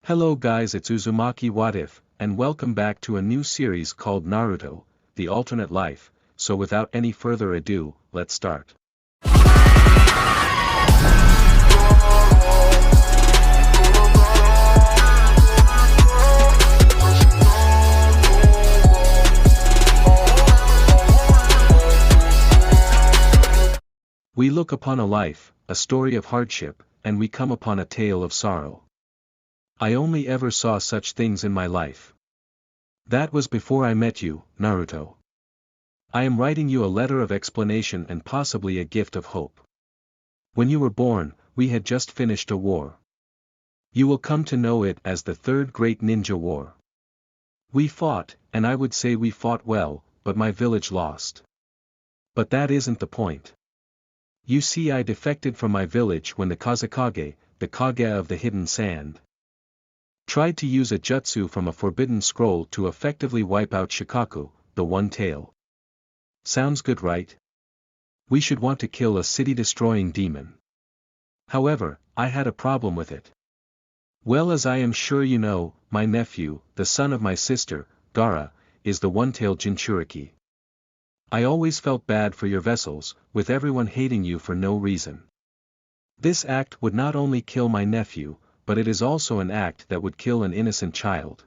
Hello guys, it's Uzumaki What If, and welcome back to a new series called Naruto, The Alternate Life. So without any further ado, let's start. We look upon a life, a story of hardship, and we come upon a tale of sorrow. I only ever saw such things in my life. That was before I met you, Naruto. I am writing you a letter of explanation and possibly a gift of hope. When you were born, we had just finished a war. You will come to know it as the Third Great Ninja War. We fought, and I would say we fought well, but my village lost. But that isn't the point. You see, I defected from my village when the Kazekage, the Kage of the Hidden Sand, tried to use a jutsu from a forbidden scroll to effectively wipe out Shikaku, the One Tail. Sounds good, right? We should want to kill a city-destroying demon. However, I had a problem with it. Well, as I am sure you know, my nephew, the son of my sister, Gaara, is the One-Tailed Jinchuriki. I always felt bad for your vessels, with everyone hating you for no reason. This act would not only kill my nephew, but it is also an act that would kill an innocent child.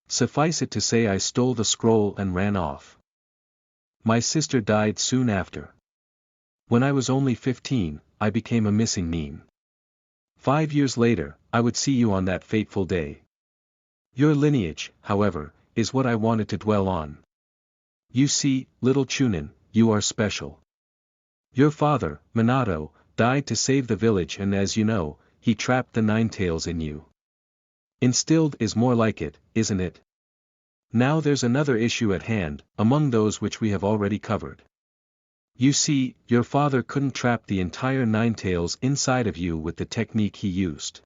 Suffice it to say, I stole the scroll and ran off. My sister died soon after. When I was only 15, I became a missing nin. 5 years later, I would see you on that fateful day. Your lineage, however, is what I wanted to dwell on. You see, little Chunin, you are special. Your father, Minato, died to save the village, and as you know, he trapped the Nine Tails in you. Instilled is more like it, isn't it? Now there's another issue at hand, among those which we have already covered. You see, your father couldn't trap the entire Nine Tails inside of you with the technique he used.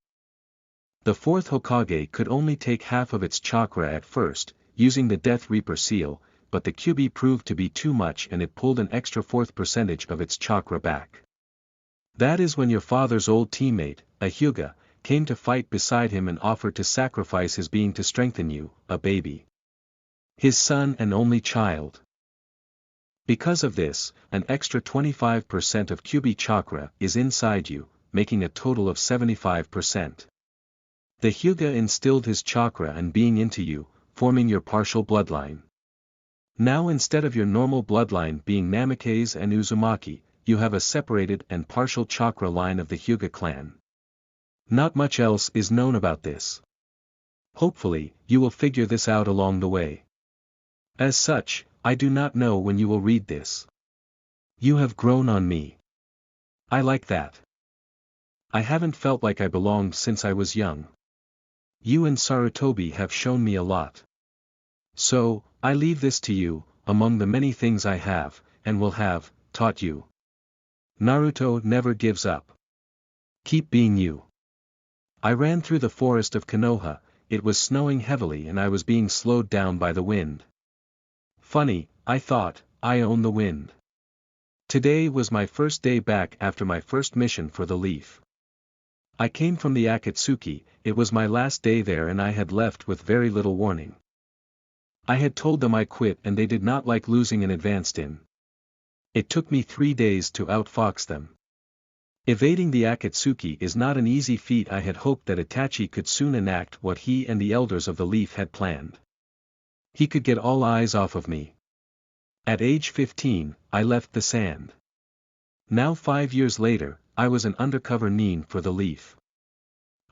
The fourth Hokage could only take half of its chakra at first, using the Death Reaper seal, but the QB proved to be too much and it pulled an extra 4% of its chakra back. That is when your father's old teammate, a Hyuga, came to fight beside him and offered to sacrifice his being to strengthen you, a baby. His son and only child. Because of this, an extra 25% of QB chakra is inside you, making a total of 75%. The Hyuga instilled his chakra and being into you, forming your partial bloodline. Now instead of your normal bloodline being Namikaze and Uzumaki, you have a separated and partial chakra line of the Hyuga clan. Not much else is known about this. Hopefully, you will figure this out along the way. As such, I do not know when you will read this. You have grown on me. I like that. I haven't felt like I belonged since I was young. You and Sarutobi have shown me a lot. So, I leave this to you, among the many things I have, and will have, taught you. Naruto never gives up. Keep being you. I ran through the forest of Konoha. It was snowing heavily and I was being slowed down by the wind. Funny, I thought, I own the wind. Today was my first day back after my first mission for the leaf. I came from the Akatsuki, it was my last day there and I had left with very little warning. I had told them I quit and they did not like losing an advanced in. It took me 3 days to outfox them. Evading the Akatsuki is not an easy feat. I had hoped that Itachi could soon enact what he and the elders of the Leaf had planned. He could get all eyes off of me. At age 15, I left the sand. Now 5 years later, I was an undercover nin for the Leaf.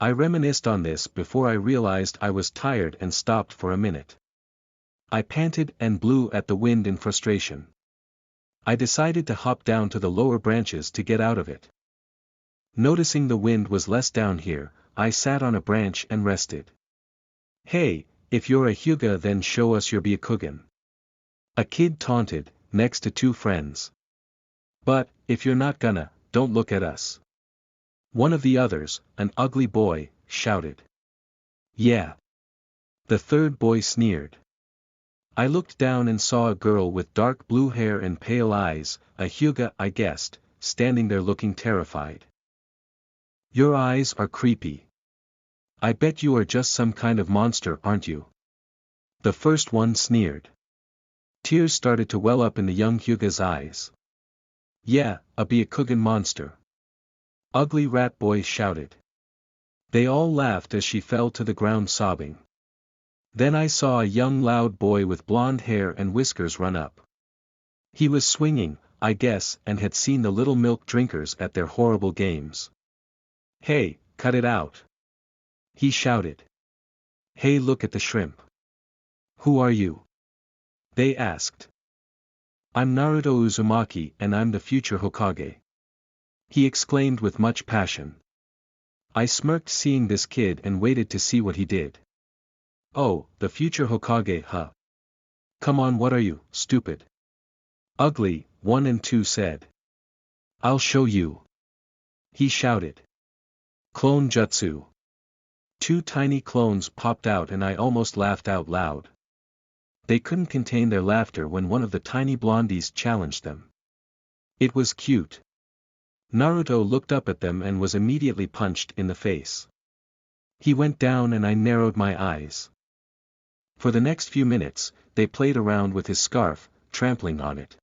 I reminisced on this before I realized I was tired and stopped for a minute. I panted and blew at the wind in frustration. I decided to hop down to the lower branches to get out of it. Noticing the wind was less down here, I sat on a branch and rested. Hey, if you're a Hyuga then show us your Byakugan. A kid taunted, next to 2 friends. But, if you're not gonna, don't look at us. One of the others, an ugly boy, shouted. Yeah. The third boy sneered. I looked down and saw a girl with dark blue hair and pale eyes, a Hyuga I guessed, standing there looking terrified. Your eyes are creepy. I bet you are just some kind of monster, aren't you? The first one sneered. Tears started to well up in the young Hyuga's eyes. Yeah, a Byakugan monster. Ugly rat boy shouted. They all laughed as she fell to the ground sobbing. Then I saw a young loud boy with blonde hair and whiskers run up. He was swinging, I guess, and had seen the little milk drinkers at their horrible games. Hey, cut it out! He shouted. Hey, look at the shrimp. Who are you? They asked. I'm Naruto Uzumaki and I'm the future Hokage. He exclaimed with much passion. I smirked seeing this kid and waited to see what he did. Oh, the future Hokage, huh? Come on, what are you, stupid? Ugly, 1 and 2 said. I'll show you. He shouted. Clone Jutsu. 2 tiny clones popped out and I almost laughed out loud. They couldn't contain their laughter when one of the tiny blondies challenged them. It was cute. Naruto looked up at them and was immediately punched in the face. He went down and I narrowed my eyes. For the next few minutes, they played around with his scarf, trampling on it.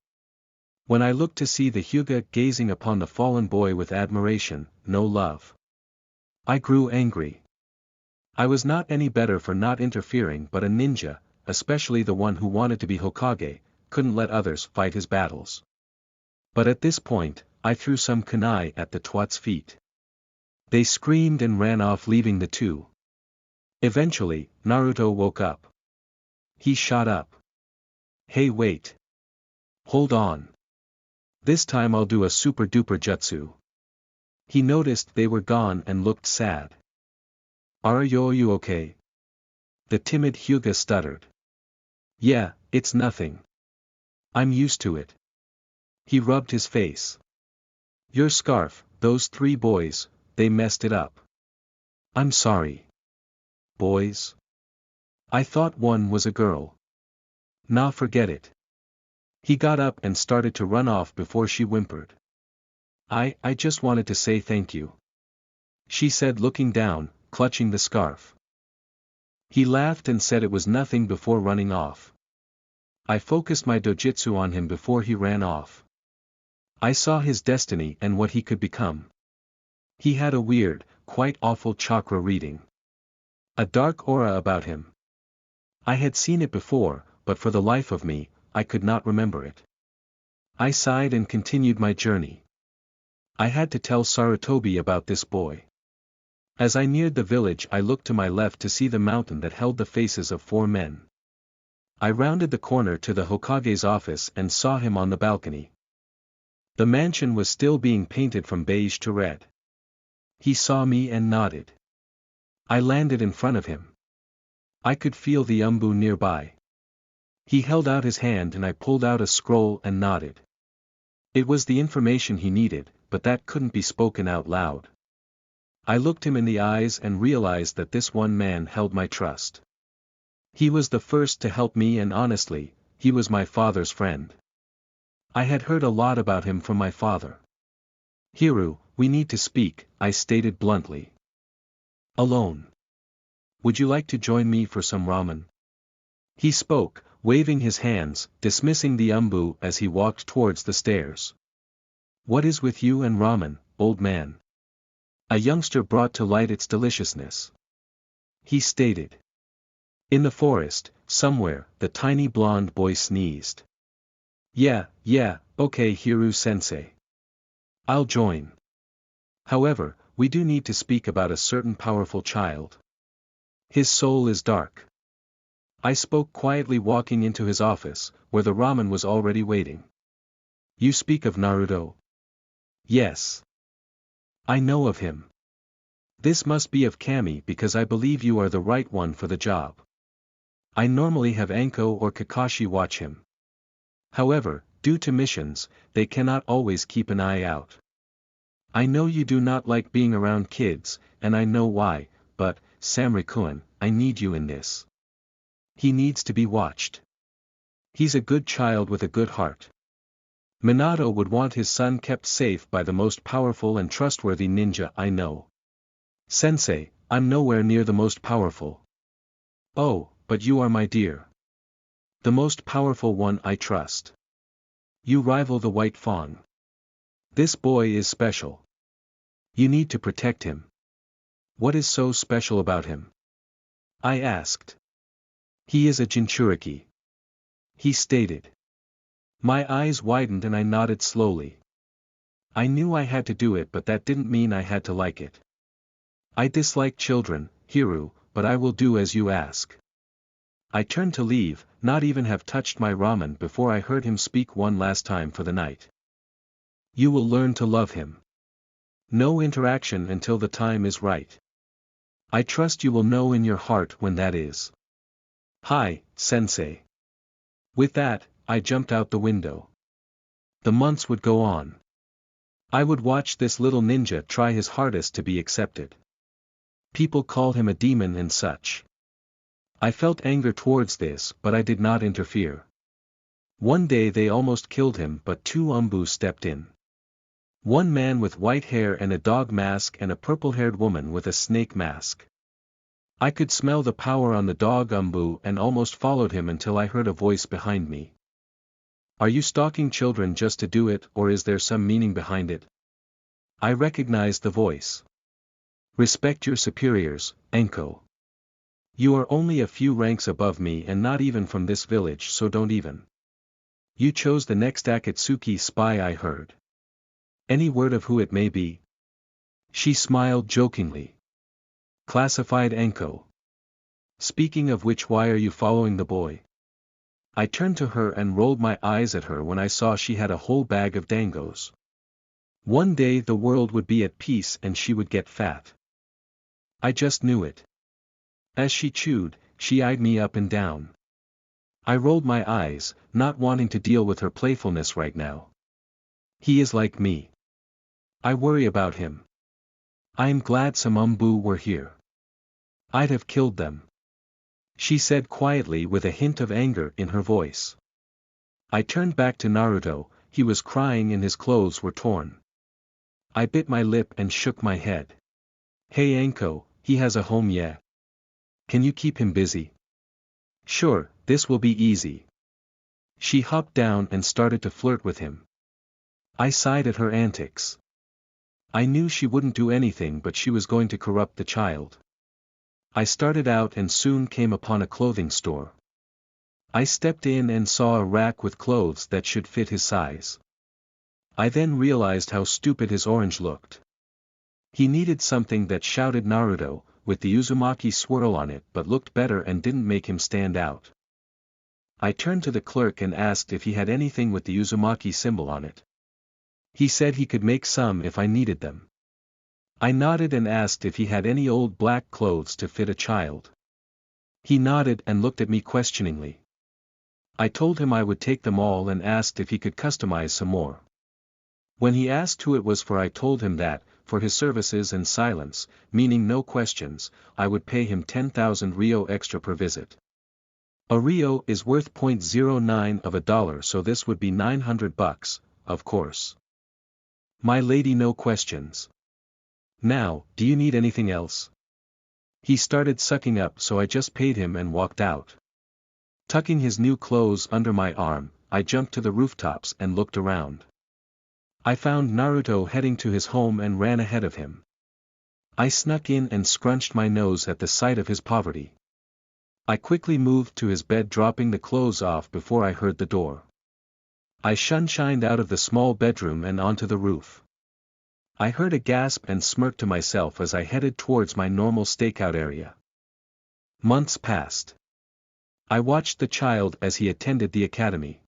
When I looked to see the Hyuga gazing upon the fallen boy with admiration, no love. I grew angry. I was not any better for not interfering, but a ninja, especially the one who wanted to be Hokage, couldn't let others fight his battles. But at this point, I threw some kunai at the twats' feet. They screamed and ran off, leaving the two. Eventually, Naruto woke up. He shot up. Hey, wait. Hold on. This time I'll do a super duper jutsu. He noticed they were gone and looked sad. Are you okay? The timid Hyuga stuttered. Yeah, it's nothing. I'm used to it. He rubbed his face. Your scarf, those 3 boys, they messed it up. I'm sorry. Boys? I thought one was a girl. Nah, forget it. He got up and started to run off before she whimpered. I just wanted to say thank you. She said, looking down, clutching the scarf. He laughed and said it was nothing before running off. I focused my dojutsu on him before he ran off. I saw his destiny and what he could become. He had a weird, quite awful chakra reading. A dark aura about him. I had seen it before, but for the life of me, I could not remember it. I sighed and continued my journey. I had to tell Sarutobi about this boy. As I neared the village, I looked to my left to see the mountain that held the faces of 4 men. I rounded the corner to the Hokage's office and saw him on the balcony. The mansion was still being painted from beige to red. He saw me and nodded. I landed in front of him. I could feel the umbu nearby. He held out his hand and I pulled out a scroll and nodded. It was the information he needed, but that couldn't be spoken out loud. I looked him in the eyes and realized that this one man held my trust. He was the first to help me, and honestly, he was my father's friend. I had heard a lot about him from my father. Hiru, we need to speak, I stated bluntly. Alone. Would you like to join me for some ramen? He spoke, waving his hands, dismissing the umbu as he walked towards the stairs. What is with you and ramen, old man? A youngster brought to light its deliciousness. He stated. In the forest, somewhere, the tiny blonde boy sneezed. Yeah, okay Hiru-sensei. I'll join. However, we do need to speak about a certain powerful child. His soul is dark. I spoke quietly, walking into his office, where the ramen was already waiting. You speak of Naruto? Yes. I know of him. This must be of Kami because I believe you are the right one for the job. I normally have Anko or Kakashi watch him. However, due to missions, they cannot always keep an eye out. I know you do not like being around kids, and I know why, but, Samri-kun, I need you in this. He needs to be watched. He's a good child with a good heart. Minato would want his son kept safe by the most powerful and trustworthy ninja I know. Sensei, I'm nowhere near the most powerful. Oh, but you are my dear. The most powerful one I trust. You rival the white fawn. This boy is special. You need to protect him. What is so special about him? I asked. He is a Jinchuriki. He stated. My eyes widened and I nodded slowly. I knew I had to do it, but that didn't mean I had to like it. I dislike children, Hiru, but I will do as you ask. I turned to leave, not even have touched my ramen before I heard him speak one last time for the night. You will learn to love him. No interaction until the time is right. I trust you will know in your heart when that is. Hi, Sensei. With that, I jumped out the window. The months would go on. I would watch this little ninja try his hardest to be accepted. People called him a demon and such. I felt anger towards this, but I did not interfere. One day they almost killed him, but two umbu stepped in. One man with white hair and a dog mask and a purple-haired woman with a snake mask. I could smell the power on the dog umbu and almost followed him until I heard a voice behind me. Are you stalking children just to do it, or is there some meaning behind it? I recognized the voice. Respect your superiors, Enko. You are only a few ranks above me and not even from this village, so don't even. You chose the next Akatsuki spy, I heard. Any word of who it may be? She smiled jokingly. Classified Enko. Speaking of which, why are you following the boy? I turned to her and rolled my eyes at her when I saw she had a whole bag of dangos. One day the world would be at peace and she would get fat. I just knew it. As she chewed, she eyed me up and down. I rolled my eyes, not wanting to deal with her playfulness right now. He is like me. I worry about him. I am glad some umbu were here. I'd have killed them. She said quietly with a hint of anger in her voice. I turned back to Naruto. He was crying and his clothes were torn. I bit my lip and shook my head. Hey Enko, he has a home, yeah? Can you keep him busy? Sure, this will be easy. She hopped down and started to flirt with him. I sighed at her antics. I knew she wouldn't do anything, but she was going to corrupt the child. I started out and soon came upon a clothing store. I stepped in and saw a rack with clothes that should fit his size. I then realized how stupid his orange looked. He needed something that shouted Naruto, with the Uzumaki swirl on it, but looked better and didn't make him stand out. I turned to the clerk and asked if he had anything with the Uzumaki symbol on it. He said he could make some if I needed them. I nodded and asked if he had any old black clothes to fit a child. He nodded and looked at me questioningly. I told him I would take them all and asked if he could customize some more. When he asked who it was for, I told him that, for his services and silence, meaning no questions, I would pay him 10,000 Rio extra per visit. A Rio is worth $0.09 of a dollar, so this would be $900, of course. My lady, no questions. Now, do you need anything else? He started sucking up, so I just paid him and walked out. Tucking his new clothes under my arm, I jumped to the rooftops and looked around. I found Naruto heading to his home and ran ahead of him. I snuck in and scrunched my nose at the sight of his poverty. I quickly moved to his bed, dropping the clothes off before I heard the door. I shined out of the small bedroom and onto the roof. I heard a gasp and smirked to myself as I headed towards my normal stakeout area. Months passed. I watched the child as he attended the academy.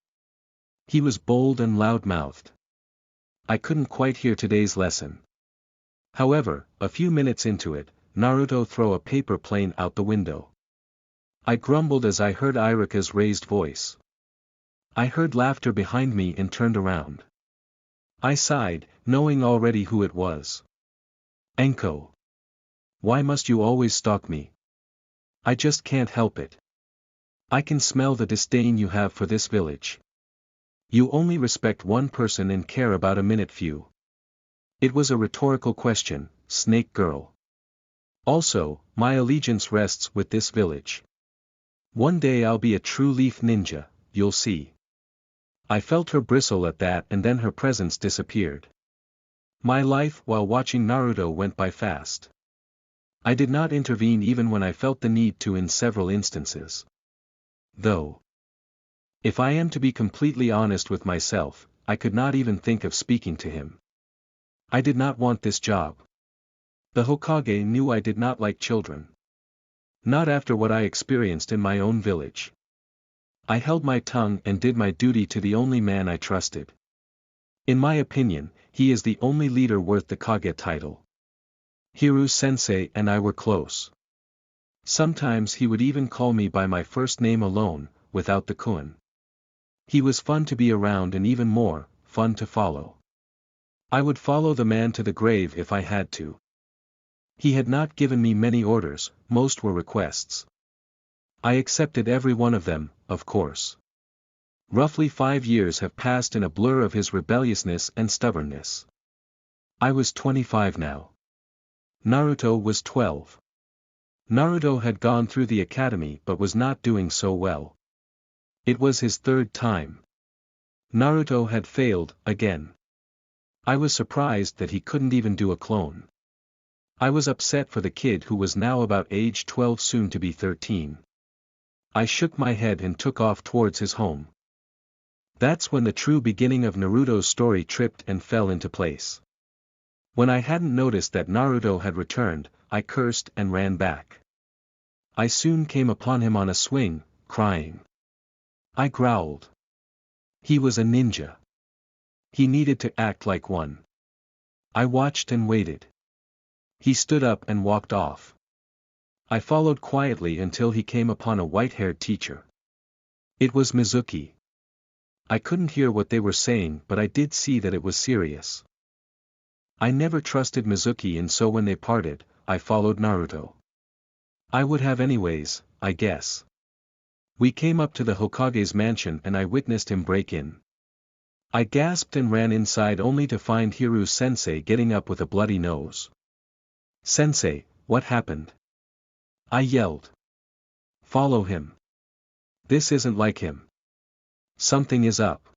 He was bold and loud-mouthed. I couldn't quite hear today's lesson. However, a few minutes into it, Naruto threw a paper plane out the window. I grumbled as I heard Iruka's raised voice. I heard laughter behind me and turned around. I sighed, knowing already who it was. Enko. Why must you always stalk me? I just can't help it. I can smell the disdain you have for this village. You only respect one person and care about a minute few. It was a rhetorical question, Snake Girl. Also, my allegiance rests with this village. One day I'll be a true leaf ninja, you'll see. I felt her bristle at that, and then her presence disappeared. My life while watching Naruto went by fast. I did not intervene even when I felt the need to in several instances. Though, if I am to be completely honest with myself, I could not even think of speaking to him. I did not want this job. The Hokage knew I did not like children. Not after what I experienced in my own village. I held my tongue and did my duty to the only man I trusted. In my opinion, he is the only leader worth the Kage title. Hiru Sensei and I were close. Sometimes he would even call me by my first name alone, without the kun. He was fun to be around and even more, fun to follow. I would follow the man to the grave if I had to. He had not given me many orders, most were requests. I accepted every one of them, of course. Roughly 5 years have passed in a blur of his rebelliousness and stubbornness. I was 25 now. Naruto was 12. Naruto had gone through the academy but was not doing so well. It was his 3rd time. Naruto had failed, again. I was surprised that he couldn't even do a clone. I was upset for the kid who was now about age 12 soon to be 13. I shook my head and took off towards his home. That's when the true beginning of Naruto's story tripped and fell into place. When I hadn't noticed that Naruto had returned, I cursed and ran back. I soon came upon him on a swing, crying. I growled. He was a ninja. He needed to act like one. I watched and waited. He stood up and walked off. I followed quietly until he came upon a white-haired teacher. It was Mizuki. I couldn't hear what they were saying, but I did see that it was serious. I never trusted Mizuki, and so when they parted, I followed Naruto. I would have anyways, I guess. We came up to the Hokage's mansion and I witnessed him break in. I gasped and ran inside only to find Hiru Sensei getting up with a bloody nose. Sensei, what happened? I yelled. Follow him. This isn't like him. Something is up.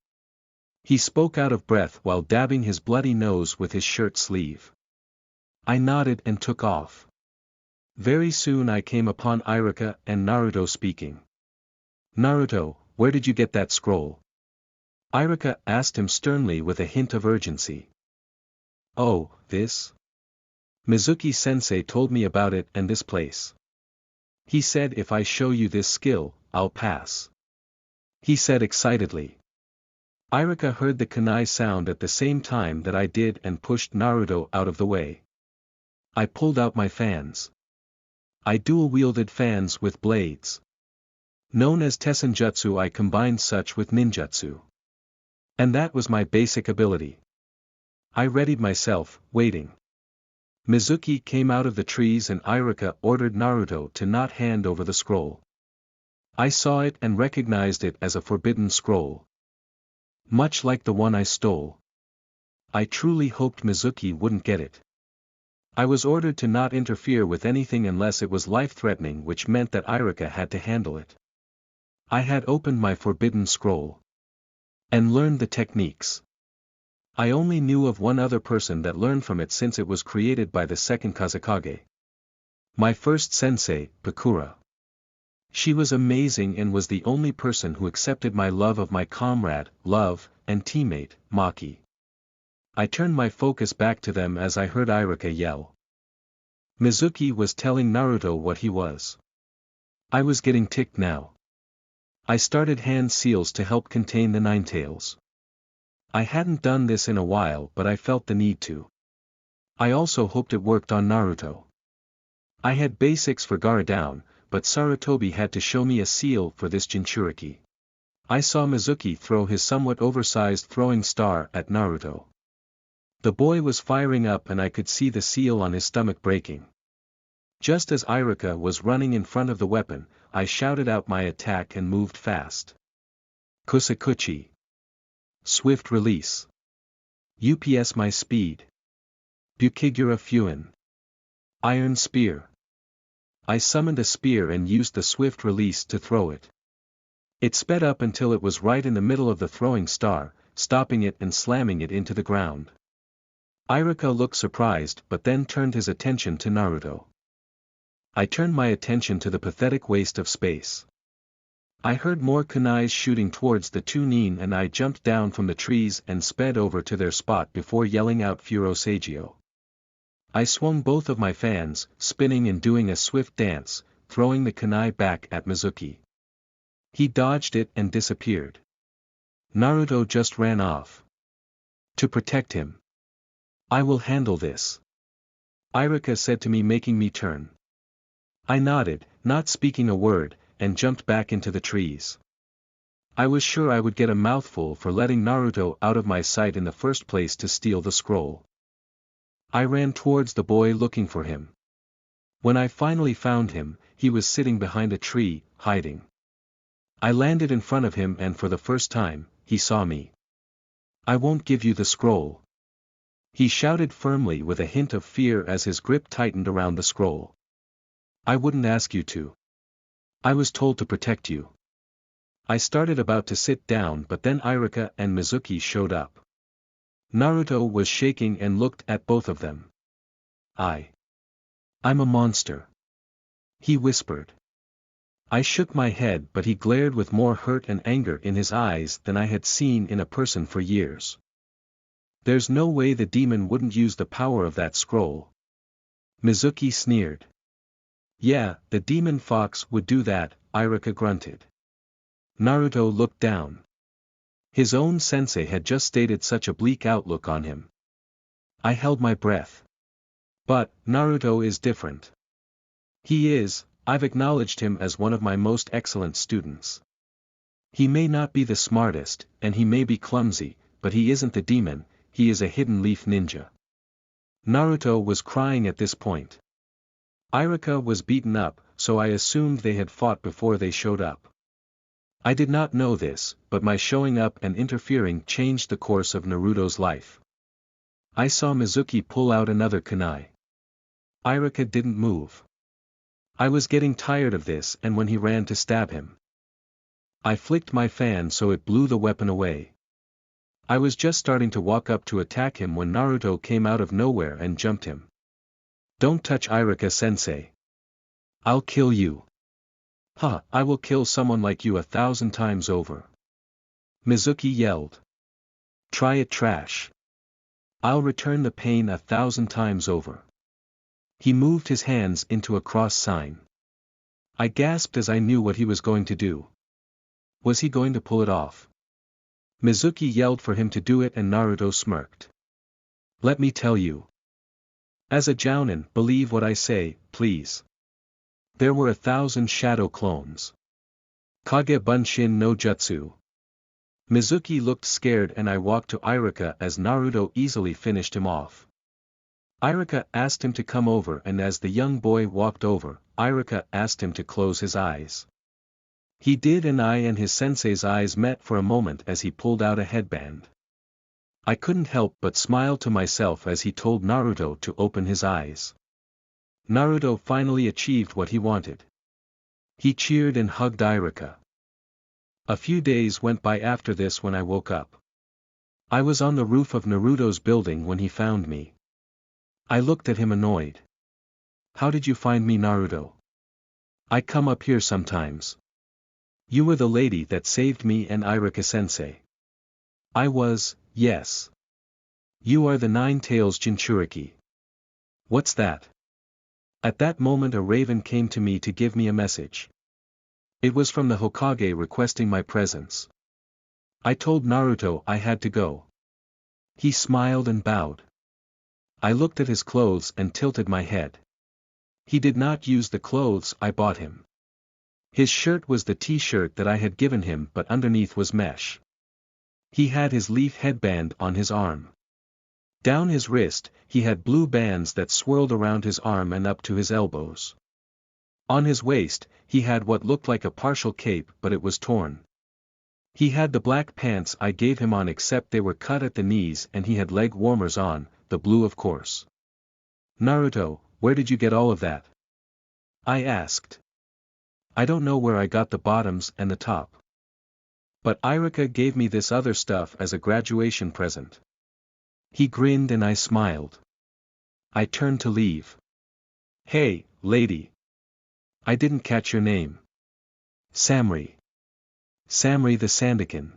He spoke out of breath while dabbing his bloody nose with his shirt sleeve. I nodded and took off. Very soon I came upon Iruka and Naruto speaking. Naruto, where did you get that scroll? Iruka asked him sternly with a hint of urgency. Oh, this? Mizuki-sensei told me about it and this place. He said if I show you this skill, I'll pass. He said excitedly. Iruka heard the kunai sound at the same time that I did and pushed Naruto out of the way. I pulled out my fans. I dual-wielded fans with blades. Known as Tessenjutsu, I combined such with ninjutsu. And that was my basic ability. I readied myself, waiting. Mizuki came out of the trees and Iruka ordered Naruto to not hand over the scroll. I saw it and recognized it as a forbidden scroll. Much like the one I stole. I truly hoped Mizuki wouldn't get it. I was ordered to not interfere with anything unless it was life-threatening, which meant that Iruka had to handle it. I had opened my forbidden scroll. And learned the techniques. I only knew of one other person that learned from it since it was created by the second Kazekage. My first sensei, Pakura. She was amazing and was the only person who accepted my love of my comrade, and teammate, Maki. I turned my focus back to them as I heard Iruka yell. Mizuki was telling Naruto what he was. I was getting ticked now. I started hand seals to help contain the Ninetales. I hadn't done this in a while, but I felt the need to. I also hoped it worked on Naruto. I had basics for Garudown, but Sarutobi had to show me a seal for this Jinchuriki. I saw Mizuki throw his somewhat oversized throwing star at Naruto. The boy was firing up and I could see the seal on his stomach breaking. Just as Iruka was running in front of the weapon, I shouted out my attack and moved fast. Kusekuchi. Swift release. UPS my speed. Bukigura Fuin. Iron Spear. I summoned a spear and used the swift release to throw it. It sped up until it was right in the middle of the throwing star, stopping it and slamming it into the ground. Iruka looked surprised but then turned his attention to Naruto. I turned my attention to the pathetic waste of space. I heard more kunais shooting towards the two nin and I jumped down from the trees and sped over to their spot before yelling out Furo Seigyo. I swung both of my fans, spinning and doing a swift dance, throwing the kunai back at Mizuki. He dodged it and disappeared. Naruto just ran off. To protect him. I will handle this. Iruka said to me, making me turn. I nodded, not speaking a word, and jumped back into the trees. I was sure I would get a mouthful for letting Naruto out of my sight in the first place to steal the scroll. I ran towards the boy looking for him. When I finally found him, he was sitting behind a tree, hiding. I landed in front of him and for the first time, he saw me. I won't give you the scroll. He shouted firmly with a hint of fear as his grip tightened around the scroll. I wouldn't ask you to. I was told to protect you. I started about to sit down but then Iruka and Mizuki showed up. Naruto was shaking and looked at both of them. I'm a monster. He whispered. I shook my head but he glared with more hurt and anger in his eyes than I had seen in a person for years. There's no way the demon wouldn't use the power of that scroll. Mizuki sneered. Yeah, the demon fox would do that, Iruka grunted. Naruto looked down. His own sensei had just stated such a bleak outlook on him. I held my breath. But, Naruto is different. He is, I've acknowledged him as one of my most excellent students. He may not be the smartest, and he may be clumsy, but he isn't the demon, he is a hidden leaf ninja. Naruto was crying at this point. Iruka was beaten up, so I assumed they had fought before they showed up. I did not know this, but my showing up and interfering changed the course of Naruto's life. I saw Mizuki pull out another kunai. Iruka didn't move. I was getting tired of this and when he ran to stab him, I flicked my fan so it blew the weapon away. I was just starting to walk up to attack him when Naruto came out of nowhere and jumped him. Don't touch Iruka-sensei. I'll kill you. Ha, I will kill someone like you 1,000 times over. Mizuki yelled. Try it, trash. I'll return the pain 1,000 times over. He moved his hands into a cross sign. I gasped as I knew what he was going to do. Was he going to pull it off? Mizuki yelled for him to do it and Naruto smirked. Let me tell you. As a jounin, believe what I say, please. There were 1,000 shadow clones. Kage Bunshin no Jutsu. Mizuki looked scared and I walked to Iruka as Naruto easily finished him off. Iruka asked him to come over and as the young boy walked over, Iruka asked him to close his eyes. He did and I and his sensei's eyes met for a moment as he pulled out a headband. I couldn't help but smile to myself as he told Naruto to open his eyes. Naruto finally achieved what he wanted. He cheered and hugged Iruka. A few days went by after this when I woke up. I was on the roof of Naruto's building when he found me. I looked at him annoyed. How did you find me, Naruto? I come up here sometimes. You were the lady that saved me and Iruka-sensei. I was, yes. You are the Nine-Tails Jinchuriki. What's that? At that moment a raven came to me to give me a message. It was from the Hokage requesting my presence. I told Naruto I had to go. He smiled and bowed. I looked at his clothes and tilted my head. He did not use the clothes I bought him. His shirt was the t-shirt that I had given him but underneath was mesh. He had his leaf headband on his arm. Down his wrist, he had blue bands that swirled around his arm and up to his elbows. On his waist, he had what looked like a partial cape but it was torn. He had the black pants I gave him on except they were cut at the knees and he had leg warmers on, the blue of course. Naruto, where did you get all of that? I asked. I don't know where I got the bottoms and the top. But Irika gave me this other stuff as a graduation present. He grinned and I smiled. I turned to leave. Hey, lady. I didn't catch your name. Samri. Samri the Sandakan.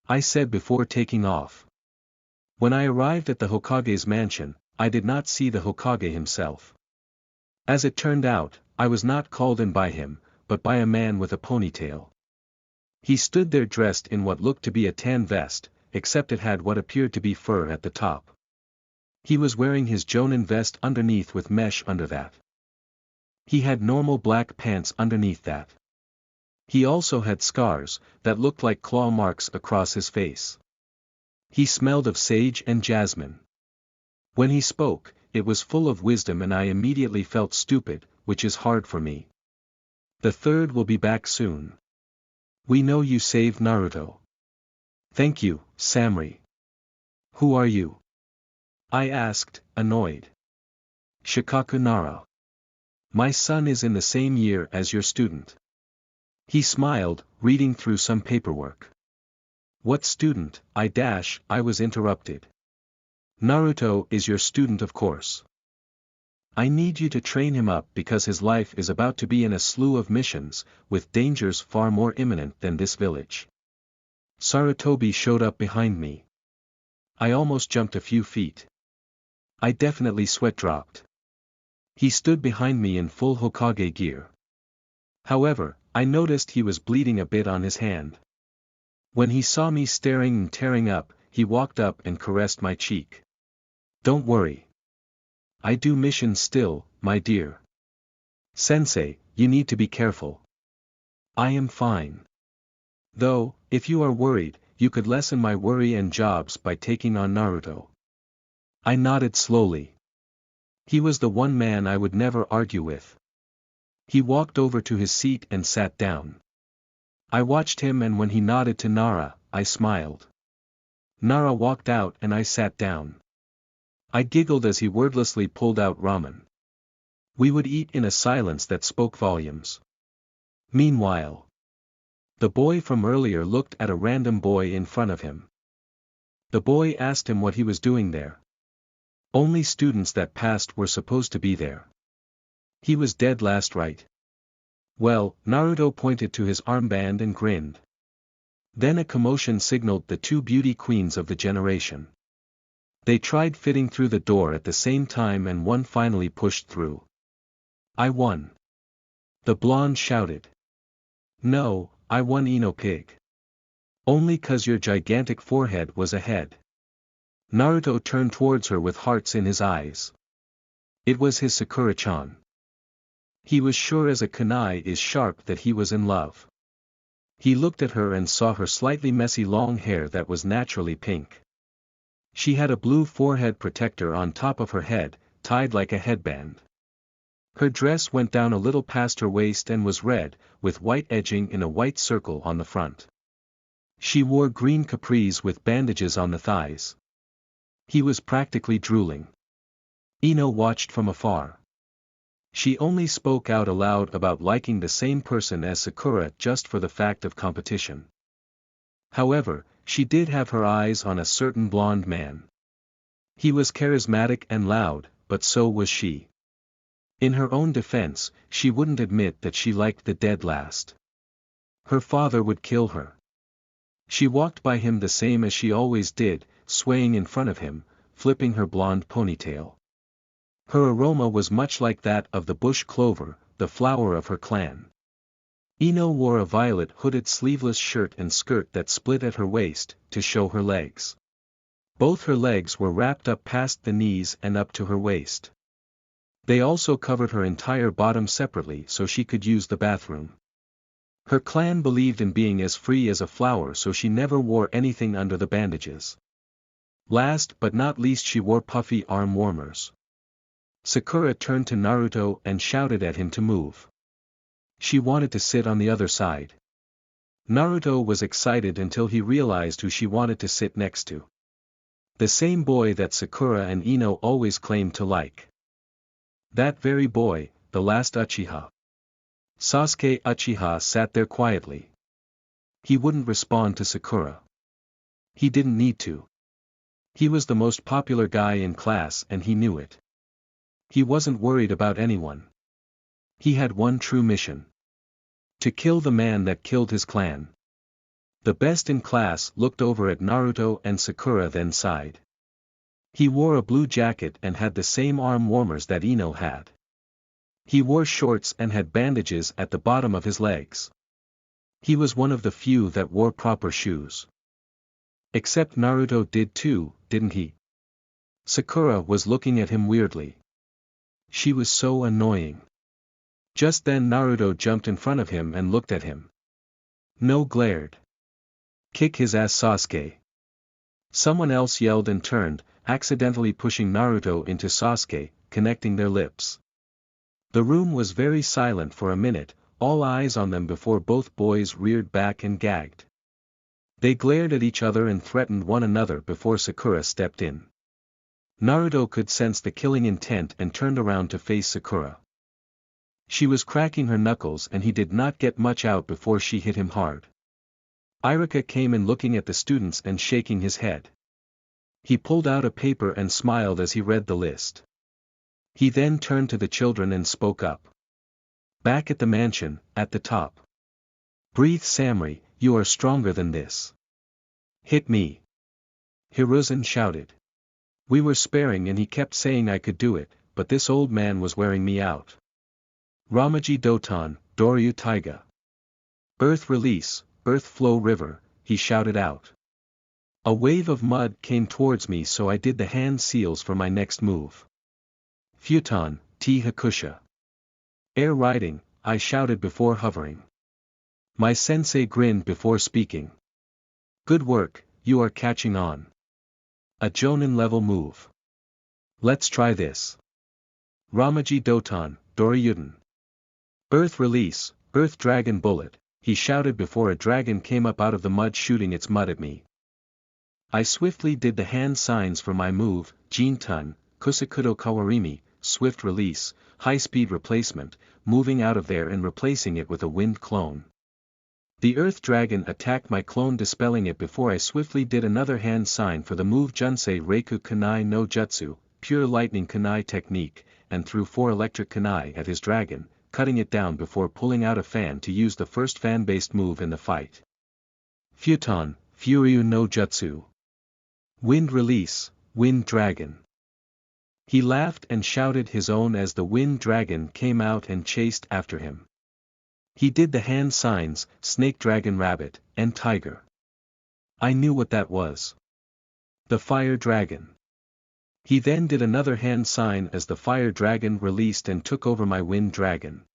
I said before taking off. When I arrived at the Hokage's mansion, I did not see the Hokage himself. As it turned out, I was not called in by him, but by a man with a ponytail. He stood there dressed in what looked to be a tan vest, except it had what appeared to be fur at the top. He was wearing his Jonin vest underneath with mesh under that. He had normal black pants underneath that. He also had scars, that looked like claw marks across his face. He smelled of sage and jasmine. When he spoke, it was full of wisdom and I immediately felt stupid, which is hard for me. The third will be back soon. We know you saved Naruto. Thank you, Samri. Who are you? I asked, annoyed. Shikaku Nara. My son is in the same year as your student. He smiled, reading through some paperwork. What student? I was interrupted. Naruto is your student, of course. I need you to train him up because his life is about to be in a slew of missions, with dangers far more imminent than this village. Sarutobi showed up behind me. I almost jumped a few feet. I definitely sweat dropped. He stood behind me in full Hokage gear. However, I noticed he was bleeding a bit on his hand. When he saw me staring and tearing up, he walked up and caressed my cheek. Don't worry. I do missions still, my dear. Sensei, you need to be careful. I am fine. Though, if you are worried, you could lessen my worry and jobs by taking on Naruto. I nodded slowly. He was the one man I would never argue with. He walked over to his seat and sat down. I watched him and when he nodded to Nara, I smiled. Nara walked out and I sat down. I giggled as he wordlessly pulled out ramen. We would eat in a silence that spoke volumes. Meanwhile, the boy from earlier looked at a random boy in front of him. The boy asked him what he was doing there. Only students that passed were supposed to be there. He was dead last, right? Well, Naruto pointed to his armband and grinned. Then a commotion signaled the two beauty queens of the generation. They tried fitting through the door at the same time and one finally pushed through. I won. The blonde shouted. No, I won, Ino Pig. Only 'cause your gigantic forehead was ahead. Naruto turned towards her with hearts in his eyes. It was his Sakura-chan. He was sure as a kunai is sharp that he was in love. He looked at her and saw her slightly messy long hair that was naturally pink. She had a blue forehead protector on top of her head, tied like a headband. Her dress went down a little past her waist and was red, with white edging in a white circle on the front. She wore green capris with bandages on the thighs. He was practically drooling. Ino watched from afar. She only spoke out aloud about liking the same person as Sakura just for the fact of competition. However, she did have her eyes on a certain blonde man. He was charismatic and loud, but so was she. In her own defense, she wouldn't admit that she liked the dead last. Her father would kill her. She walked by him the same as she always did, swaying in front of him, flipping her blonde ponytail. Her aroma was much like that of the bush clover, the flower of her clan. Ino wore a violet hooded sleeveless shirt and skirt that split at her waist, to show her legs. Both her legs were wrapped up past the knees and up to her waist. They also covered her entire bottom separately so she could use the bathroom. Her clan believed in being as free as a flower, so she never wore anything under the bandages. Last but not least, she wore puffy arm warmers. Sakura turned to Naruto and shouted at him to move. She wanted to sit on the other side. Naruto was excited until he realized who she wanted to sit next to. The same boy that Sakura and Ino always claimed to like. That very boy, the last Uchiha. Sasuke Uchiha sat there quietly. He wouldn't respond to Sakura. He didn't need to. He was the most popular guy in class and he knew it. He wasn't worried about anyone. He had one true mission. To kill the man that killed his clan. The best in class looked over at Naruto and Sakura then sighed. He wore a blue jacket and had the same arm warmers that Ino had. He wore shorts and had bandages at the bottom of his legs. He was one of the few that wore proper shoes. Except Naruto did too, didn't he? Sakura was looking at him weirdly. She was so annoying. Just then Naruto jumped in front of him and looked at him. No glared. Kick his ass Sasuke. Someone else yelled and turned, accidentally pushing Naruto into Sasuke, connecting their lips. The room was very silent for a minute, all eyes on them before both boys reared back and gagged. They glared at each other and threatened one another before Sakura stepped in. Naruto could sense the killing intent and turned around to face Sakura. She was cracking her knuckles and he did not get much out before she hit him hard. Iruka came in looking at the students and shaking his head. He pulled out a paper and smiled as he read the list. He then turned to the children and spoke up. Back at the mansion, at the top. Breathe Samri, you are stronger than this. Hit me. Hiruzen shouted. We were sparring and he kept saying I could do it, but this old man was wearing me out. Ramaji Doton, Doryu Taiga. Earth release, earth flow river, he shouted out. A wave of mud came towards me so I did the hand seals for my next move. Futon, T Hakusha. Air riding, I shouted before hovering. My sensei grinned before speaking. Good work, you are catching on. A Jonin level move. Let's try this. Ramaji Doton, Doryuden. Earth release, earth dragon bullet, he shouted before a dragon came up out of the mud shooting its mud at me. I swiftly did the hand signs for my move, Jin-tun, Kusakudo Kawarimi, swift release, high-speed replacement, moving out of there and replacing it with a wind clone. The earth dragon attacked my clone dispelling it before I swiftly did another hand sign for the move Junsei Reiku Kunai no Jutsu, pure lightning kunai technique, and threw 4 electric kunai at his dragon, cutting it down before pulling out a fan to use the first fan-based move in the fight. Futon, Furyu no Jutsu. Wind release, wind dragon. He laughed and shouted his own as the wind dragon came out and chased after him. He did the hand signs, snake dragon rabbit, and tiger. I knew what that was. The fire dragon. He then did another hand sign as the fire dragon released and took over my wind dragon.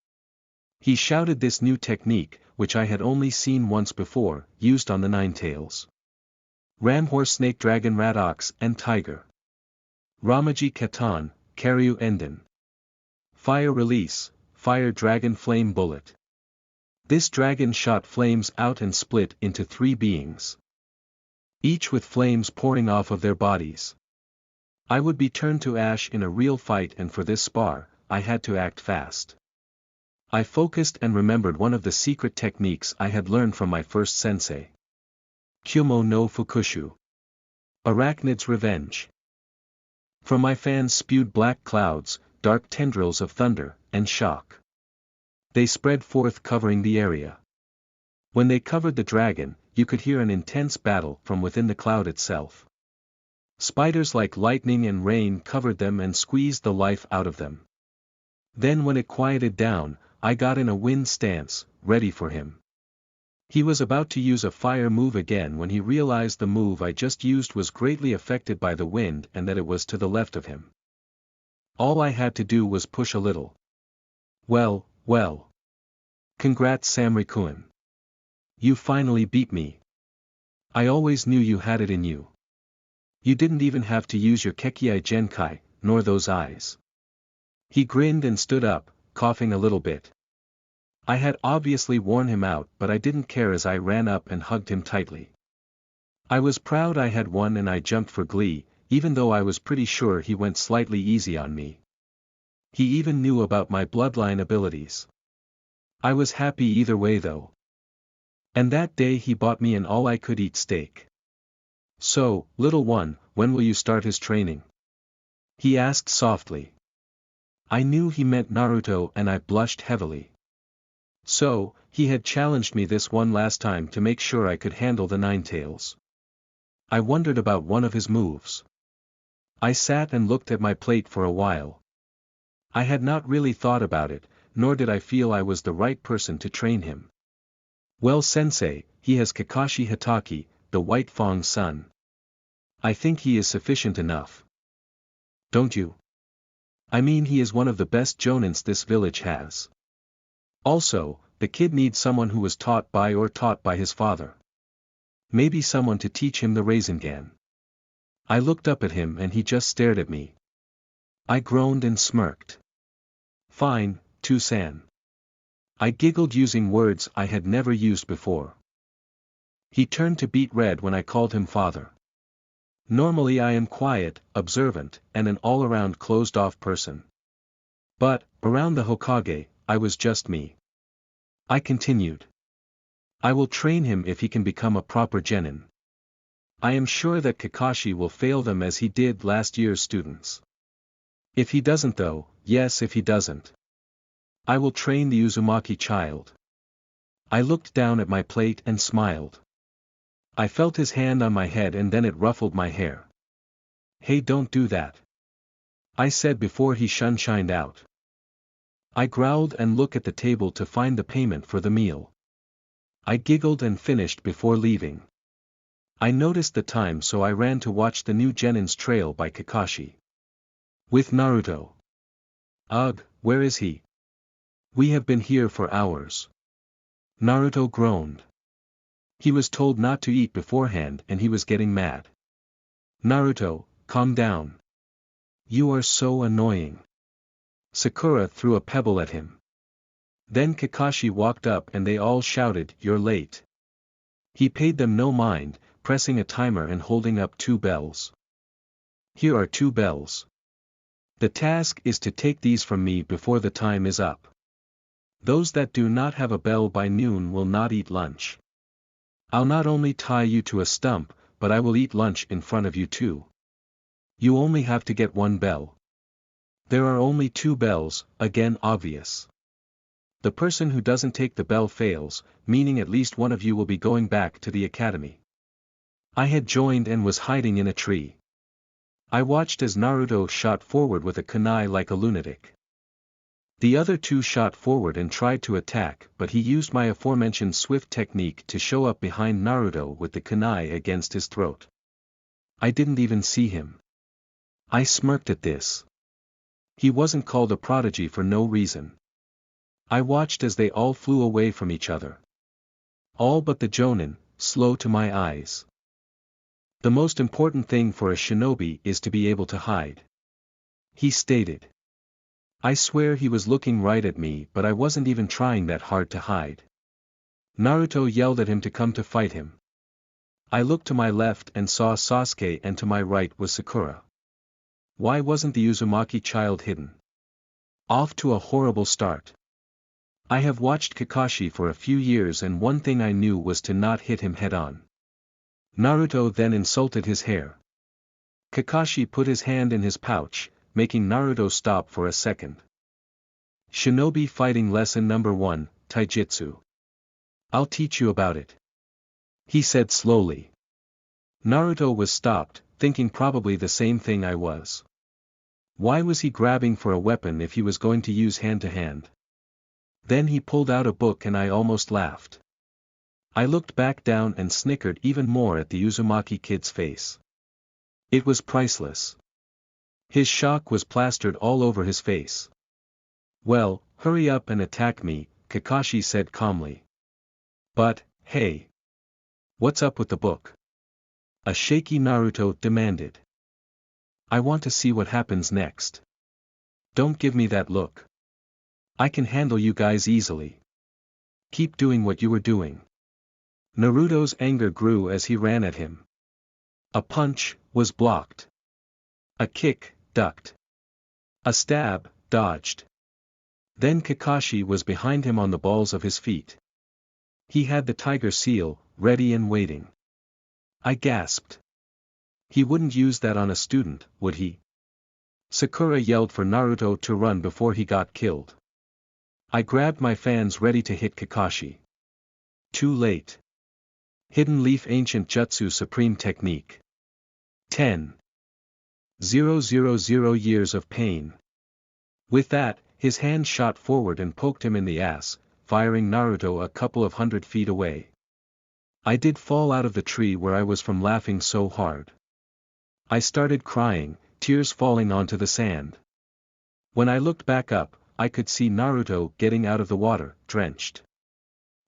He shouted this new technique, which I had only seen once before, used on the Ninetales. Ramhorse snake dragon radox and tiger. Ramaji Katan, Karyu Enden. Fire release, fire dragon flame bullet. This dragon shot flames out and split into 3 beings. Each with flames pouring off of their bodies. I would be turned to ash in a real fight and for this spar, I had to act fast. I focused and remembered one of the secret techniques I had learned from my first sensei. Kyumo no Fukushu. Arachnid's Revenge. From my fans spewed black clouds, dark tendrils of thunder, and shock. They spread forth covering the area. When they covered the dragon, you could hear an intense battle from within the cloud itself. Spiders like lightning and rain covered them and squeezed the life out of them. Then when it quieted down, I got in a wind stance, ready for him. He was about to use a fire move again when he realized the move I just used was greatly affected by the wind and that it was to the left of him. All I had to do was push a little. Well. Congrats Samri-kun. You finally beat me. I always knew you had it in you. You didn't even have to use your Kekkei Genkai, nor those eyes. He grinned and stood up, coughing a little bit. I had obviously worn him out but I didn't care as I ran up and hugged him tightly. I was proud I had won and I jumped for glee, even though I was pretty sure he went slightly easy on me. He even knew about my bloodline abilities. I was happy either way though. And that day he bought me an all-I-could-eat steak. "So, little one, when will you start his training?" he asked softly. I knew he meant Naruto and I blushed heavily. So, he had challenged me this one last time to make sure I could handle the Nine Tails. I wondered about one of his moves. I sat and looked at my plate for a while. I had not really thought about it, nor did I feel I was the right person to train him. "Well, sensei, he has Kakashi Hatake, the White Fang's son. I think he is sufficient enough. Don't you? I mean, he is one of the best jonins this village has. Also, the kid needs someone who was taught by his father. Maybe someone to teach him the Rasengan." I looked up at him and he just stared at me. I groaned and smirked. "Fine, Tusan." I giggled using words I had never used before. He turned to beet red when I called him father. Normally I am quiet, observant, and an all-around closed-off person. But, around the Hokage, I was just me. I continued. "I will train him if he can become a proper genin. I am sure that Kakashi will fail them as he did last year's students. If he doesn't though, yes, if he doesn't, I will train the Uzumaki child." I looked down at my plate and smiled. I felt his hand on my head and then it ruffled my hair. "Hey, don't do that," I said before he shined out. I growled and looked at the table to find the payment for the meal. I giggled and finished before leaving. I noticed the time, so I ran to watch the new genin's trail by Kakashi. With Naruto. "Ugh, where is he? We have been here for hours." Naruto groaned. He was told not to eat beforehand and he was getting mad. "Naruto, calm down. You are so annoying." Sakura threw a pebble at him. Then Kakashi walked up and they all shouted, "You're late." He paid them no mind, pressing a timer and holding up 2 bells. "Here are 2 bells. The task is to take these from me before the time is up. Those that do not have a bell by noon will not eat lunch. I'll not only tie you to a stump, but I will eat lunch in front of you too. You only have to get 1 bell. There are only 2 bells, again obvious. The person who doesn't take the bell fails, meaning at least one of you will be going back to the academy." I had joined and was hiding in a tree. I watched as Naruto shot forward with a kunai like a lunatic. The other 2 shot forward and tried to attack, but he used my aforementioned swift technique to show up behind Naruto with the kunai against his throat. I didn't even see him. I smirked at this. He wasn't called a prodigy for no reason. I watched as they all flew away from each other. All but the jonin, slow to my eyes. "The most important thing for a shinobi is to be able to hide," he stated. I swear he was looking right at me, but I wasn't even trying that hard to hide. Naruto yelled at him to come to fight him. I looked to my left and saw Sasuke and to my right was Sakura. Why wasn't the Uzumaki child hidden? Off to a horrible start. I have watched Kakashi for a few years and one thing I knew was to not hit him head-on. Naruto then insulted his hair. Kakashi put his hand in his pouch, making Naruto stop for a second. "Shinobi fighting lesson number 1, Taijutsu. I'll teach you about it," he said slowly. Naruto was stopped, thinking probably the same thing I was. Why was he grabbing for a weapon if he was going to use hand-to-hand? Then he pulled out a book and I almost laughed. I looked back down and snickered even more at the Uzumaki kid's face. It was priceless. His shock was plastered all over his face. "Well, hurry up and attack me," Kakashi said calmly. "But, hey. What's up with the book?" a shaky Naruto demanded. "I want to see what happens next. Don't give me that look. I can handle you guys easily. Keep doing what you were doing." Naruto's anger grew as he ran at him. A punch was blocked. A kick, ducked. A stab, dodged. Then Kakashi was behind him on the balls of his feet. He had the tiger seal, ready and waiting. I gasped. He wouldn't use that on a student, would he? Sakura yelled for Naruto to run before he got killed. I grabbed my fans ready to hit Kakashi. Too late. Hidden Leaf Ancient Jutsu Supreme Technique. 10,000 years of pain. With that, his hand shot forward and poked him in the ass, firing Naruto a couple of 100 feet away. I did fall out of the tree where I was from laughing so hard. I started crying, tears falling onto the sand. When I looked back up, I could see Naruto getting out of the water, drenched.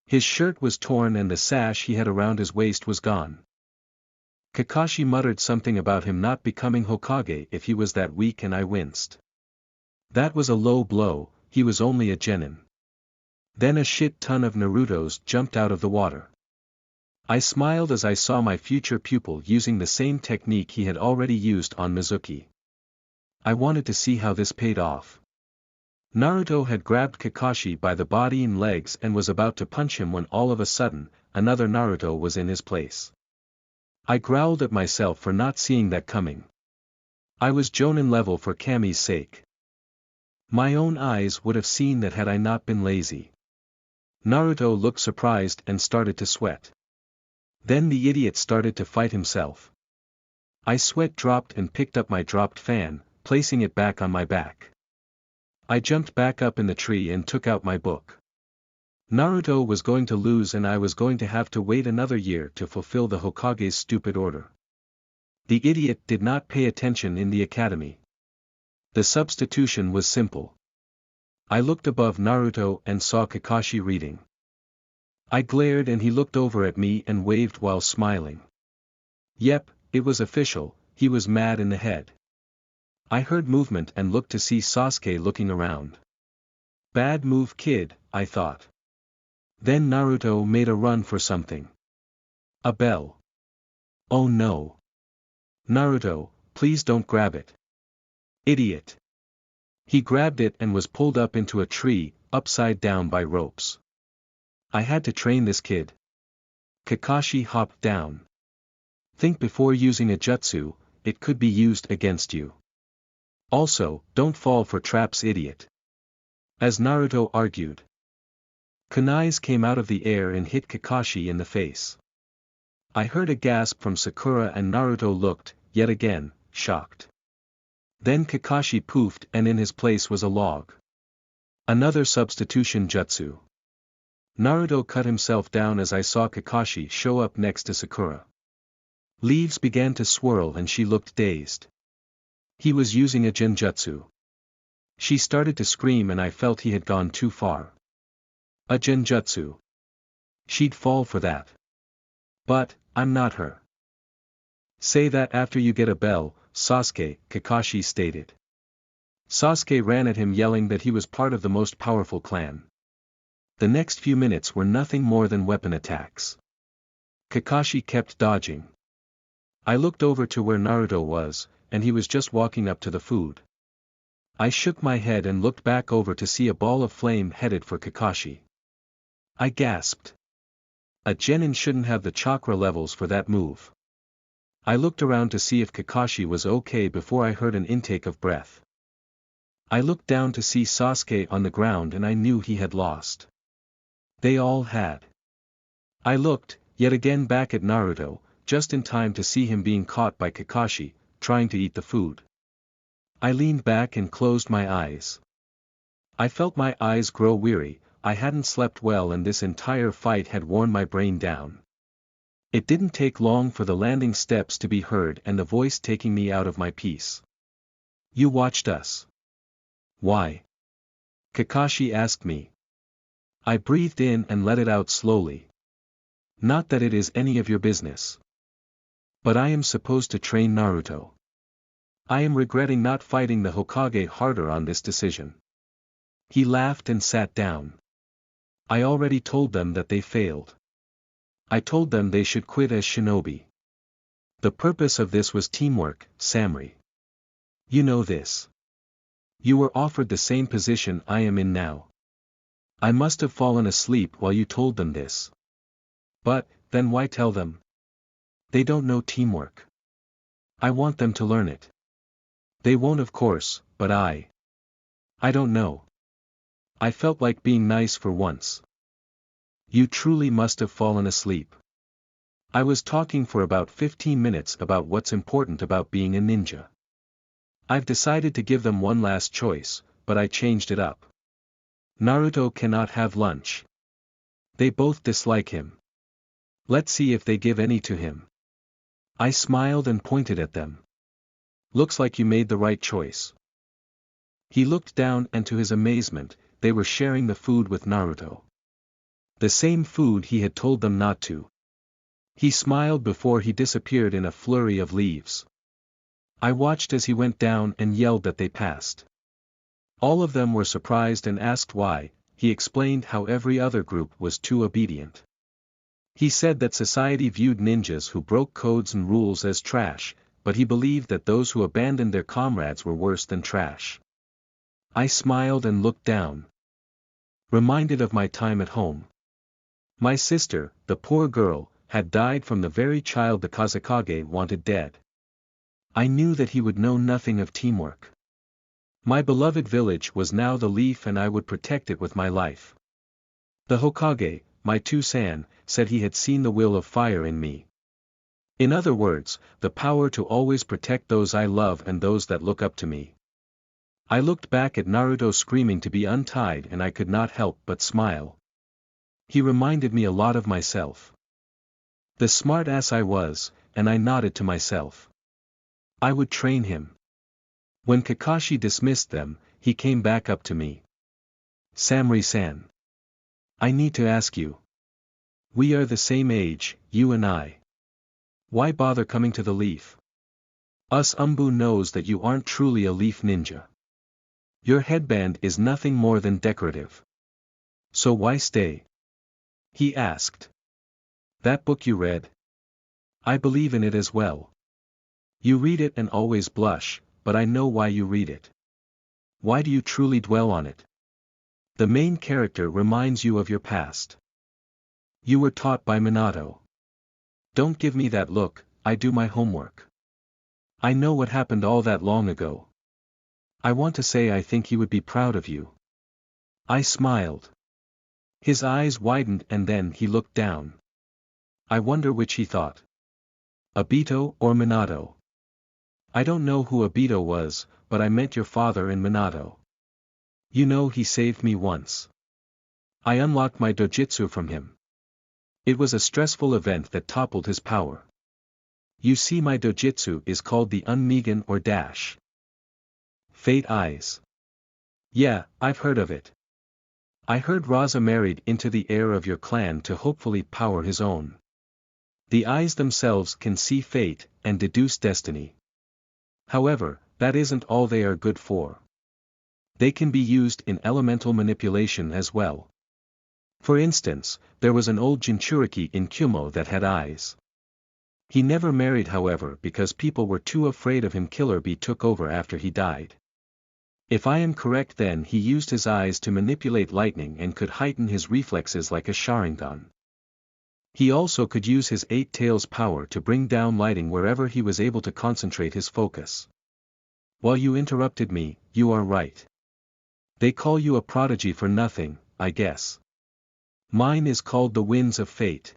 His shirt was torn and the sash he had around his waist was gone. Kakashi muttered something about him not becoming Hokage if he was that weak, and I winced. That was a low blow, he was only a genin. Then a shit ton of Narutos jumped out of the water. I smiled as I saw my future pupil using the same technique he had already used on Mizuki. I wanted to see how this paid off. Naruto had grabbed Kakashi by the body and legs and was about to punch him when all of a sudden, another Naruto was in his place. I growled at myself for not seeing that coming. I was Jonin level for Kami's sake. My own eyes would have seen that had I not been lazy. Naruto looked surprised and started to sweat. Then the idiot started to fight himself. I sweat dropped and picked up my dropped fan, placing it back on my back. I jumped back up in the tree and took out my book. Naruto was going to lose and I was going to have to wait another year to fulfill the Hokage's stupid order. The idiot did not pay attention in the academy. The substitution was simple. I looked above Naruto and saw Kakashi reading. I glared and he looked over at me and waved while smiling. Yep, it was official, he was mad in the head. I heard movement and looked to see Sasuke looking around. Bad move, kid, I thought. Then Naruto made a run for something. A bell. Oh no. Naruto, please don't grab it. Idiot. He grabbed it and was pulled up into a tree, upside down by ropes. I had to train this kid. Kakashi hopped down. Think before using a jutsu, it could be used against you. Also, don't fall for traps, idiot. As Naruto argued. Kunais came out of the air and hit Kakashi in the face. I heard a gasp from Sakura and Naruto looked, yet again, shocked. Then Kakashi poofed and in his place was a log. Another substitution jutsu. Naruto cut himself down as I saw Kakashi show up next to Sakura. Leaves began to swirl and she looked dazed. He was using a genjutsu. She started to scream and I felt he had gone too far. A genjutsu. She'd fall for that. But, I'm not her. Say that after you get a bell, Sasuke, Kakashi stated. Sasuke ran at him yelling that he was part of the most powerful clan. The next few minutes were nothing more than weapon attacks. Kakashi kept dodging. I looked over to where Naruto was, and he was just walking up to the food. I shook my head and looked back over to see a ball of flame headed for Kakashi. I gasped. A genin shouldn't have the chakra levels for that move. I looked around to see if Kakashi was okay before I heard an intake of breath. I looked down to see Sasuke on the ground and I knew he had lost. They all had. I looked, yet again back at Naruto, just in time to see him being caught by Kakashi, trying to eat the food. I leaned back and closed my eyes. I felt my eyes grow weary, I hadn't slept well and this entire fight had worn my brain down. It didn't take long for the landing steps to be heard and the voice taking me out of my peace. You watched us. Why? Kakashi asked me. I breathed in and let it out slowly. Not that it is any of your business. But I am supposed to train Naruto. I am regretting not fighting the Hokage harder on this decision. He laughed and sat down. I already told them that they failed. I told them they should quit as shinobi. The purpose of this was teamwork, Samri. You know this. You were offered the same position I am in now. I must have fallen asleep while you told them this. But, then why tell them? They don't know teamwork. I want them to learn it. They won't of course, but I don't know. I felt like being nice for once. You truly must have fallen asleep. I was talking for about 15 minutes about what's important about being a ninja. I've decided to give them one last choice, but I changed it up. Naruto cannot have lunch. They both dislike him. Let's see if they give any to him. I smiled and pointed at them. Looks like you made the right choice. He looked down and to his amazement, they were sharing the food with Naruto. The same food he had told them not to. He smiled before he disappeared in a flurry of leaves. I watched as he went down and yelled that they passed. All of them were surprised and asked why. He explained how every other group was too obedient. He said that society viewed ninjas who broke codes and rules as trash, but he believed that those who abandoned their comrades were worse than trash. I smiled and looked down. Reminded of my time at home. My sister, the poor girl, had died from the very child the Kazekage wanted dead. I knew that he would know nothing of teamwork. My beloved village was now the leaf and I would protect it with my life. The Hokage, my Two-san, said he had seen the will of fire in me. In other words, the power to always protect those I love and those that look up to me. I looked back at Naruto screaming to be untied and I could not help but smile. He reminded me a lot of myself. The smart ass I was, and I nodded to myself. I would train him. When Kakashi dismissed them, he came back up to me. Samurai-san. I need to ask you. We are the same age, you and I. Why bother coming to the leaf? Us Umbu knows that you aren't truly a leaf ninja. Your headband is nothing more than decorative. So why stay? He asked. That book you read? I believe in it as well. You read it and always blush, but I know why you read it. Why do you truly dwell on it? The main character reminds you of your past. You were taught by Minato. Don't give me that look, I do my homework. I know what happened all that long ago. I want to say I think he would be proud of you. I smiled. His eyes widened and then he looked down. I wonder which he thought. Obito or Minato? I don't know who Obito was, but I meant your father and Minato. You know he saved me once. I unlocked my dojutsu from him. It was a stressful event that toppled his power. You see my dojutsu is called the Unmigan or Dash. Fate Eyes. Yeah, I've heard of it. I heard Raza married into the heir of your clan to hopefully power his own. The eyes themselves can see fate and deduce destiny. However, that isn't all they are good for. They can be used in elemental manipulation as well. For instance, there was an old Jinchuriki in Kumo that had eyes. He never married however because people were too afraid of him. Killer Bee took over after he died. If I am correct then he used his eyes to manipulate lightning and could heighten his reflexes like a Sharingan. He also could use his 8 tails power to bring down lighting wherever he was able to concentrate his focus. While you interrupted me, you are right. They call you a prodigy for nothing, I guess. Mine is called the Winds of Fate.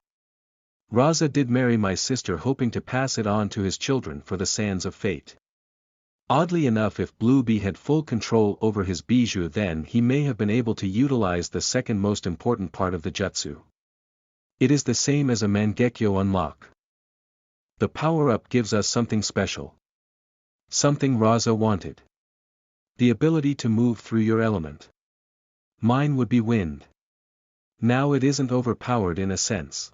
Raza did marry my sister hoping to pass it on to his children for the Sands of Fate. Oddly enough, if Blue Bee had full control over his bijou then he may have been able to utilize the second most important part of the jutsu. It is the same as a Mangekyo unlock. The power-up gives us something special. Something Raza wanted. The ability to move through your element. Mine would be wind. Now it isn't overpowered in a sense.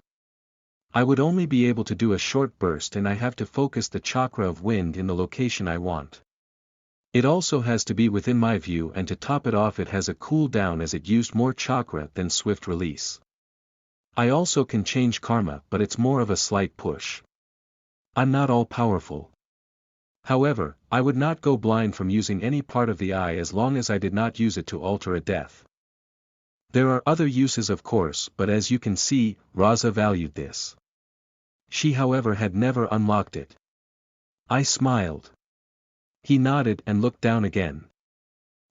I would only be able to do a short burst and I have to focus the chakra of wind in the location I want. It also has to be within my view and to top it off it has a cooldown as it used more chakra than swift release. I also can change karma but it's more of a slight push. I'm not all powerful. However, I would not go blind from using any part of the eye as long as I did not use it to alter a death. There are other uses of course, but as you can see, Raza valued this. She however had never unlocked it. I smiled. He nodded and looked down again.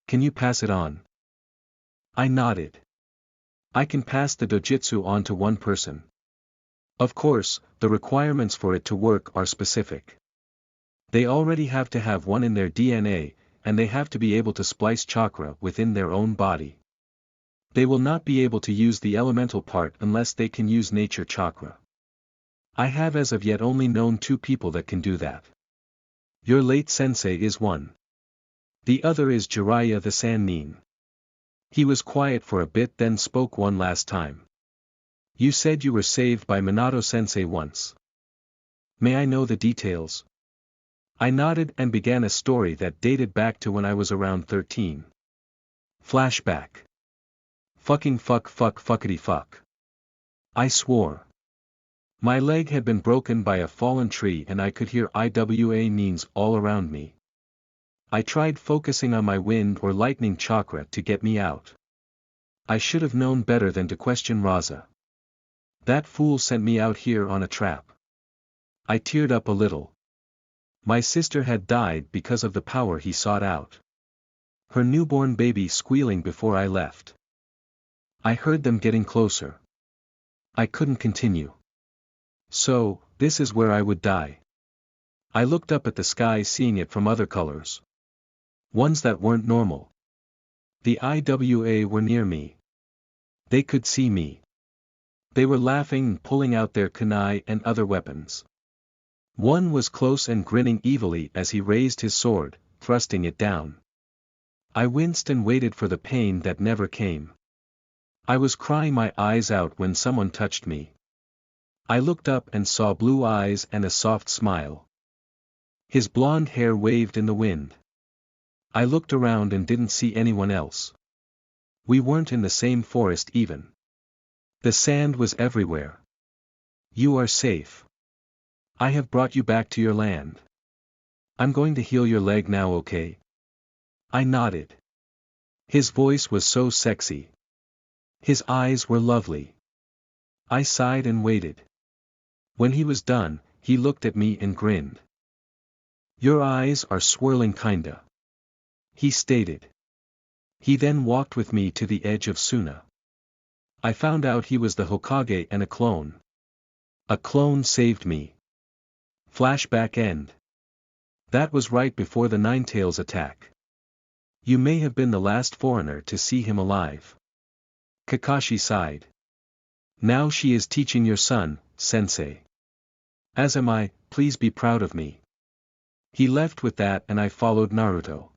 Can you pass it on? I nodded. I can pass the dojutsu on to one person. Of course, the requirements for it to work are specific. They already have to have one in their DNA, and they have to be able to splice chakra within their own body. They will not be able to use the elemental part unless they can use nature chakra. I have as of yet only known 2 people that can do that. Your late sensei is one. The other is Jiraiya the Sannin. He was quiet for a bit then spoke one last time. You said you were saved by Minato sensei once. May I know the details? I nodded and began a story that dated back to when I was around 13. Flashback. Fucking fuckity fuck. I swore. My leg had been broken by a fallen tree and I could hear IWA means all around me. I tried focusing on my wind or lightning chakra to get me out. I should have known better than to question Raza. That fool sent me out here on a trap. I teared up a little. My sister had died because of the power he sought out. Her newborn baby squealing before I left. I heard them getting closer. I couldn't continue. So, this is where I would die. I looked up at the sky seeing it from other colors. Ones that weren't normal. The IWA were near me. They could see me. They were laughing and pulling out their kunai and other weapons. One was close and grinning evilly as he raised his sword, thrusting it down. I winced and waited for the pain that never came. I was crying my eyes out when someone touched me. I looked up and saw blue eyes and a soft smile. His blonde hair waved in the wind. I looked around and didn't see anyone else. We weren't in the same forest even. The sand was everywhere. You are safe. I have brought you back to your land. I'm going to heal your leg now, okay? I nodded. His voice was so sexy. His eyes were lovely. I sighed and waited. When he was done, he looked at me and grinned. Your eyes are swirling kinda. He stated. He then walked with me to the edge of Suna. I found out he was the Hokage and a clone. A clone saved me. Flashback end. That was right before the Ninetales attack. You may have been the last foreigner to see him alive. Kakashi sighed. Now she is teaching your son, sensei. As am I, please be proud of me. He left with that and I followed Naruto.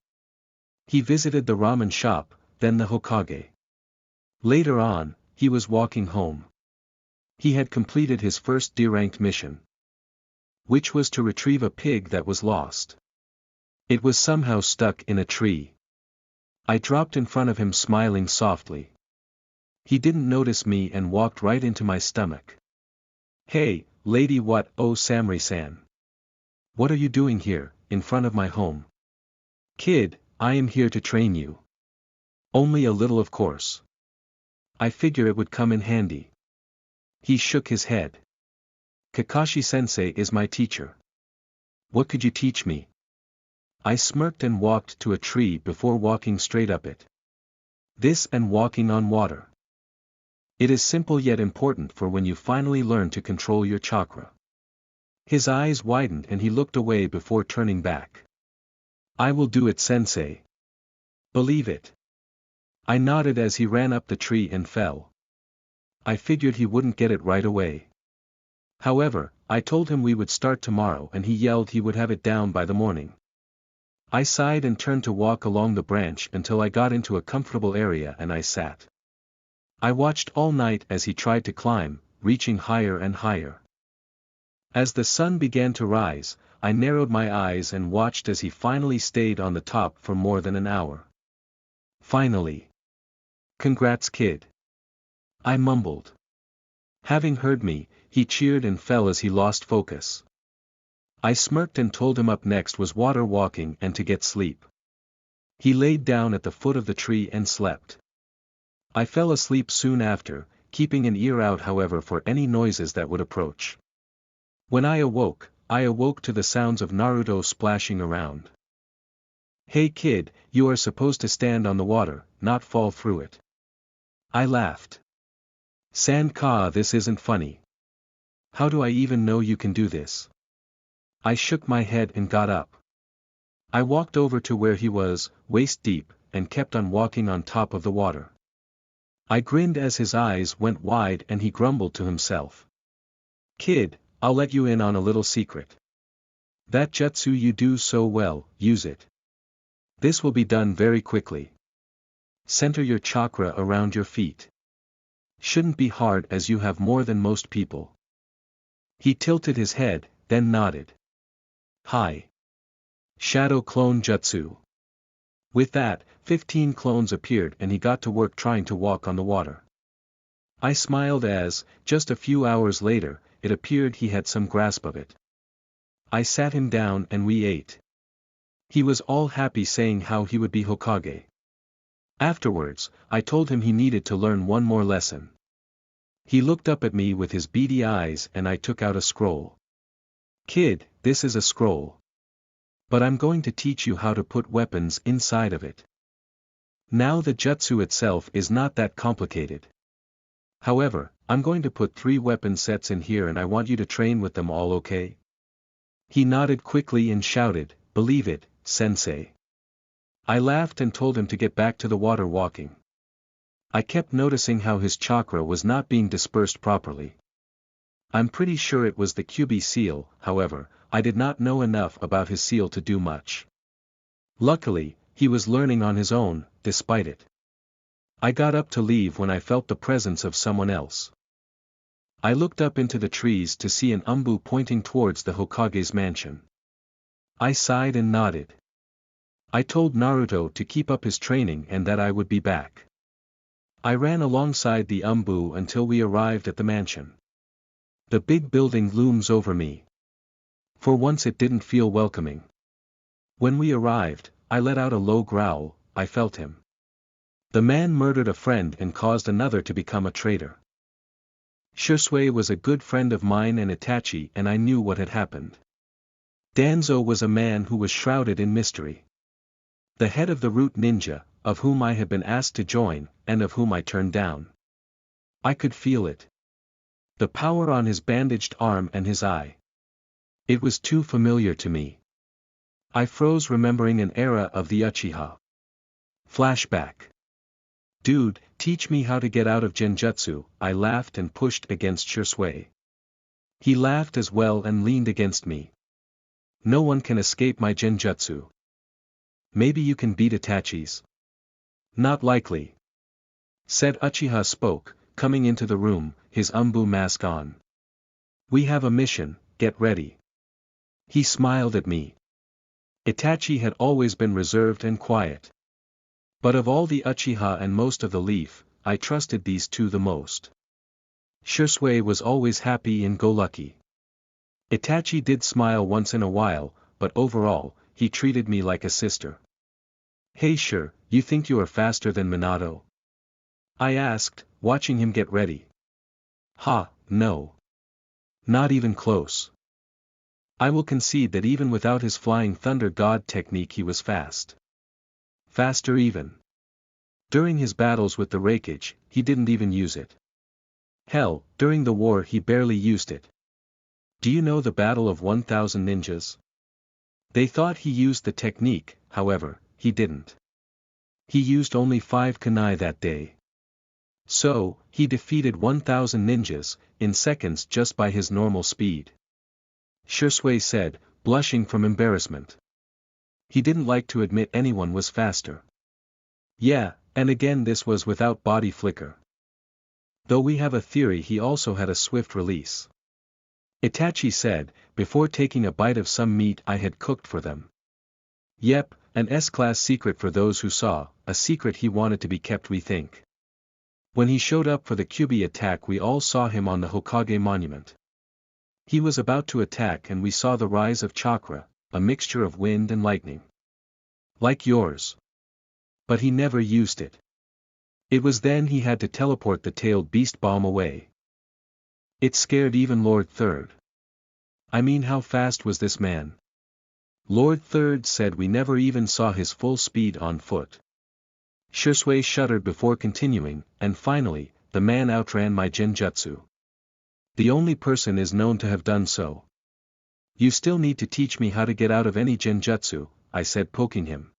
He visited the ramen shop, then the Hokage. Later on, he was walking home. He had completed his first D-ranked mission. Which was to retrieve a pig that was lost. It was somehow stuck in a tree. I dropped in front of him smiling softly. He didn't notice me and walked right into my stomach. Hey, lady what, oh Samri-san. What are you doing here, in front of my home? Kid, I am here to train you. Only a little of course. I figure it would come in handy. He shook his head. Kakashi-sensei is my teacher. What could you teach me? I smirked and walked to a tree before walking straight up it. This and walking on water. It is simple yet important for when you finally learn to control your chakra. His eyes widened and he looked away before turning back. I will do it, sensei. Believe it. I nodded as he ran up the tree and fell. I figured he wouldn't get it right away. However, I told him we would start tomorrow and he yelled he would have it down by the morning. I sighed and turned to walk along the branch until I got into a comfortable area and I sat. I watched all night as he tried to climb, reaching higher and higher. As the sun began to rise, I narrowed my eyes and watched as he finally stayed on the top for more than an hour. Finally. Congrats, kid. I mumbled. Having heard me, he cheered and fell as he lost focus. I smirked and told him up next was water walking and to get sleep. He laid down at the foot of the tree and slept. I fell asleep soon after, keeping an ear out however for any noises that would approach. When I awoke to the sounds of Naruto splashing around. "Hey kid, you are supposed to stand on the water, not fall through it." I laughed. "San-ka, this isn't funny. How do I even know you can do this?" I shook my head and got up. I walked over to where he was, waist deep, and kept on walking on top of the water. I grinned as his eyes went wide and he grumbled to himself. "Kid, I'll let you in on a little secret. That jutsu you do so well, use it. This will be done very quickly. Center your chakra around your feet. Shouldn't be hard as you have more than most people." He tilted his head, then nodded. "Hi. Shadow clone jutsu." With that, 15 clones appeared and he got to work trying to walk on the water. I smiled as, just a few hours later, it appeared he had some grasp of it. I sat him down and we ate. He was all happy saying how he would be Hokage. Afterwards, I told him he needed to learn one more lesson. He looked up at me with his beady eyes and I took out a scroll. "Kid, this is a scroll. But I'm going to teach you how to put weapons inside of it. Now the jutsu itself is not that complicated. However, I'm going to put 3 weapon sets in here and I want you to train with them all, okay?" He nodded quickly and shouted, "Believe it, sensei." I laughed and told him to get back to the water walking. I kept noticing how his chakra was not being dispersed properly. I'm pretty sure it was the QB seal, however, I did not know enough about his seal to do much. Luckily, he was learning on his own, despite it. I got up to leave when I felt the presence of someone else. I looked up into the trees to see an umbu pointing towards the Hokage's mansion. I sighed and nodded. I told Naruto to keep up his training and that I would be back. I ran alongside the umbu until we arrived at the mansion. The big building looms over me. For once it didn't feel welcoming. When we arrived, I let out a low growl. I felt him. The man murdered a friend and caused another to become a traitor. Shisui was a good friend of mine and Itachi, and I knew what had happened. Danzo was a man who was shrouded in mystery. The head of the root ninja, of whom I had been asked to join, and of whom I turned down. I could feel it. The power on his bandaged arm and his eye. It was too familiar to me. I froze remembering an era of the Uchiha. Flashback. "Dude, teach me how to get out of genjutsu," I laughed and pushed against Shisui. He laughed as well and leaned against me. "No one can escape my genjutsu. Maybe you can beat Itachi's." "Not likely." Said Uchiha spoke, coming into the room, his umbu mask on. "We have a mission, get ready." He smiled at me. Itachi had always been reserved and quiet. But of all the Uchiha and most of the Leaf, I trusted these two the most. Shisui was always happy and go lucky. Itachi did smile once in a while, but overall, he treated me like a sister. "Hey sure, you think you are faster than Minato?" I asked, watching him get ready. "Ha, no. Not even close. I will concede that even without his flying thunder god technique he was fast. Faster even. During his battles with the Raikage, he didn't even use it. Hell, during the war he barely used it. Do you know the Battle of 1000 Ninjas? They thought he used the technique, however, he didn't. He used only 5 kunai that day. So, he defeated 1000 ninjas, in seconds just by his normal speed. Shisui said, blushing from embarrassment. He didn't like to admit anyone was faster. Yeah, and again this was without body flicker. Though we have a theory he also had a swift release. Itachi said, before taking a bite of some meat I had cooked for them. Yep, an S-class secret for those who saw, a secret he wanted to be kept, we think. When he showed up for the Kyuubi attack we all saw him on the Hokage monument. He was about to attack and we saw the rise of chakra, a mixture of wind and lightning. Like yours. But he never used it. It was then he had to teleport the tailed beast bomb away. It scared even Lord Third. I mean, how fast was this man? Lord Third said we never even saw his full speed on foot. Shisui shuddered before continuing, and finally, the man outran my genjutsu. The only person is known to have done so. You still need to teach me how to get out of any genjutsu, I said, poking him.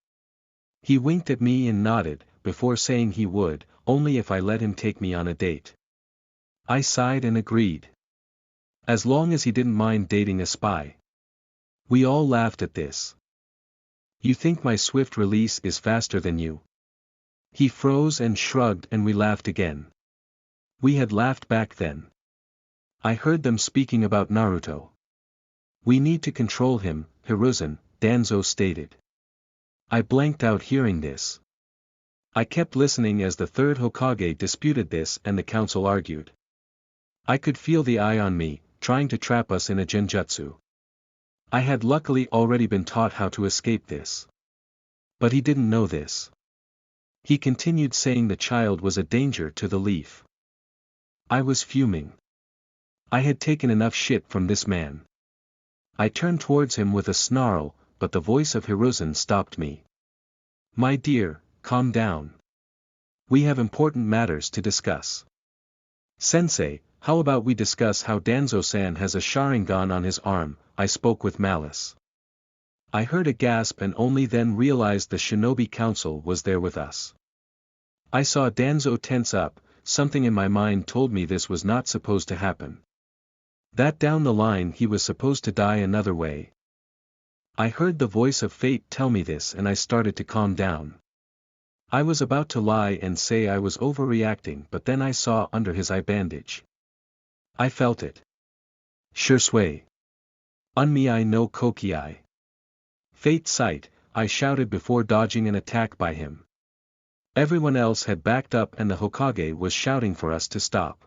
He winked at me and nodded, before saying he would, only if I let him take me on a date. I sighed and agreed. As long as he didn't mind dating a spy. We all laughed at this. You think my swift release is faster than you? He froze and shrugged and we laughed again. We had laughed back then. I heard them speaking about Naruto. We need to control him, Hiruzen, Danzo stated. I blanked out hearing this. I kept listening as the third Hokage disputed this and the council argued. I could feel the eye on me, trying to trap us in a genjutsu. I had luckily already been taught how to escape this. But he didn't know this. He continued saying the child was a danger to the leaf. I was fuming. I had taken enough shit from this man. I turned towards him with a snarl, but the voice of Hiruzen stopped me. My dear, calm down. We have important matters to discuss. Sensei, how about we discuss how Danzo-san has a Sharingan on his arm? I spoke with malice. I heard a gasp and only then realized the Shinobi Council was there with us. I saw Danzo tense up, something in my mind told me this was not supposed to happen. That down the line he was supposed to die another way. I heard the voice of fate tell me this and I started to calm down. I was about to lie and say I was overreacting, but then I saw under his eye bandage. I felt it. Shisui. On me I no Koki. Fate sight, I shouted before dodging an attack by him. Everyone else had backed up and the Hokage was shouting for us to stop.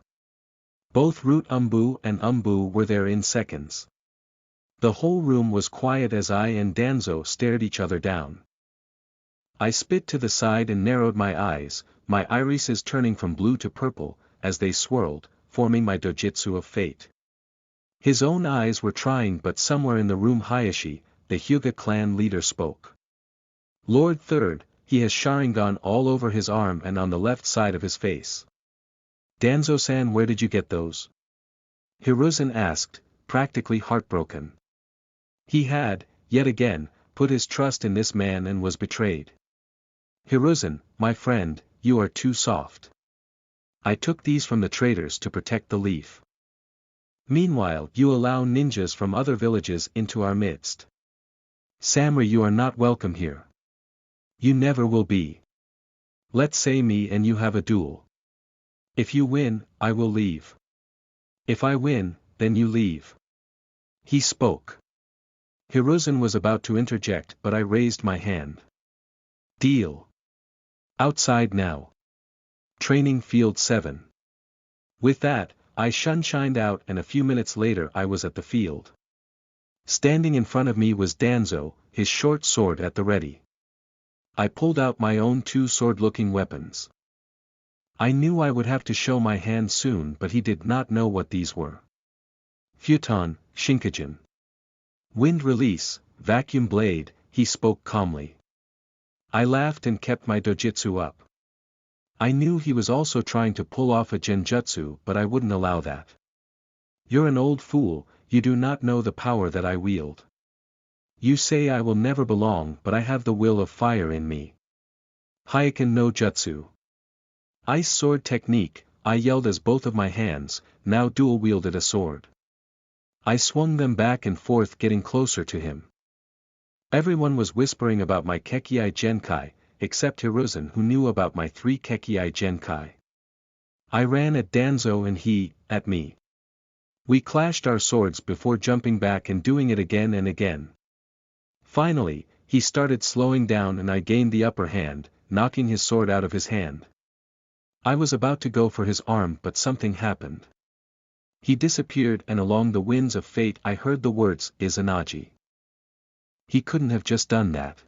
Both Root Umbu and Umbu were there in seconds. The whole room was quiet as I and Danzo stared each other down. I spit to the side and narrowed my eyes, my irises turning from blue to purple, as they swirled, forming my dojutsu of fate. His own eyes were trying, but somewhere in the room Hayashi, the Hyuga clan leader, spoke. Lord Third, he has Sharingan all over his arm and on the left side of his face. Danzo-san, where did you get those? Hiruzen asked, practically heartbroken. He had, yet again, put his trust in this man and was betrayed. Hiruzen, my friend, you are too soft. I took these from the traders to protect the leaf. Meanwhile, you allow ninjas from other villages into our midst. Samurai, you are not welcome here. You never will be. Let's say me and you have a duel. If you win, I will leave. If I win, then you leave. He spoke. Hiruzen was about to interject, but I raised my hand. Deal. Outside now. Training Field 7. With that, I shined out and a few minutes later I was at the field. Standing in front of me was Danzo, his short sword at the ready. I pulled out my own two sword-looking weapons. I knew I would have to show my hand soon, but he did not know what these were. Futon, Shinkajin. Wind release, vacuum blade, he spoke calmly. I laughed and kept my dojutsu up. I knew he was also trying to pull off a genjutsu, but I wouldn't allow that. You're an old fool, you do not know the power that I wield. You say I will never belong, but I have the will of fire in me. Hyaken no Jutsu. Ice sword technique, I yelled as both of my hands, now dual-wielded a sword. I swung them back and forth, getting closer to him. Everyone was whispering about my Kekii Genkai, except Hiruzen, who knew about my 3 Kekii Genkai. I ran at Danzo and he, at me. We clashed our swords before jumping back and doing it again and again. Finally, he started slowing down and I gained the upper hand, knocking his sword out of his hand. I was about to go for his arm, but something happened. He disappeared, and along the winds of fate I heard the words, Izanagi. He couldn't have just done that.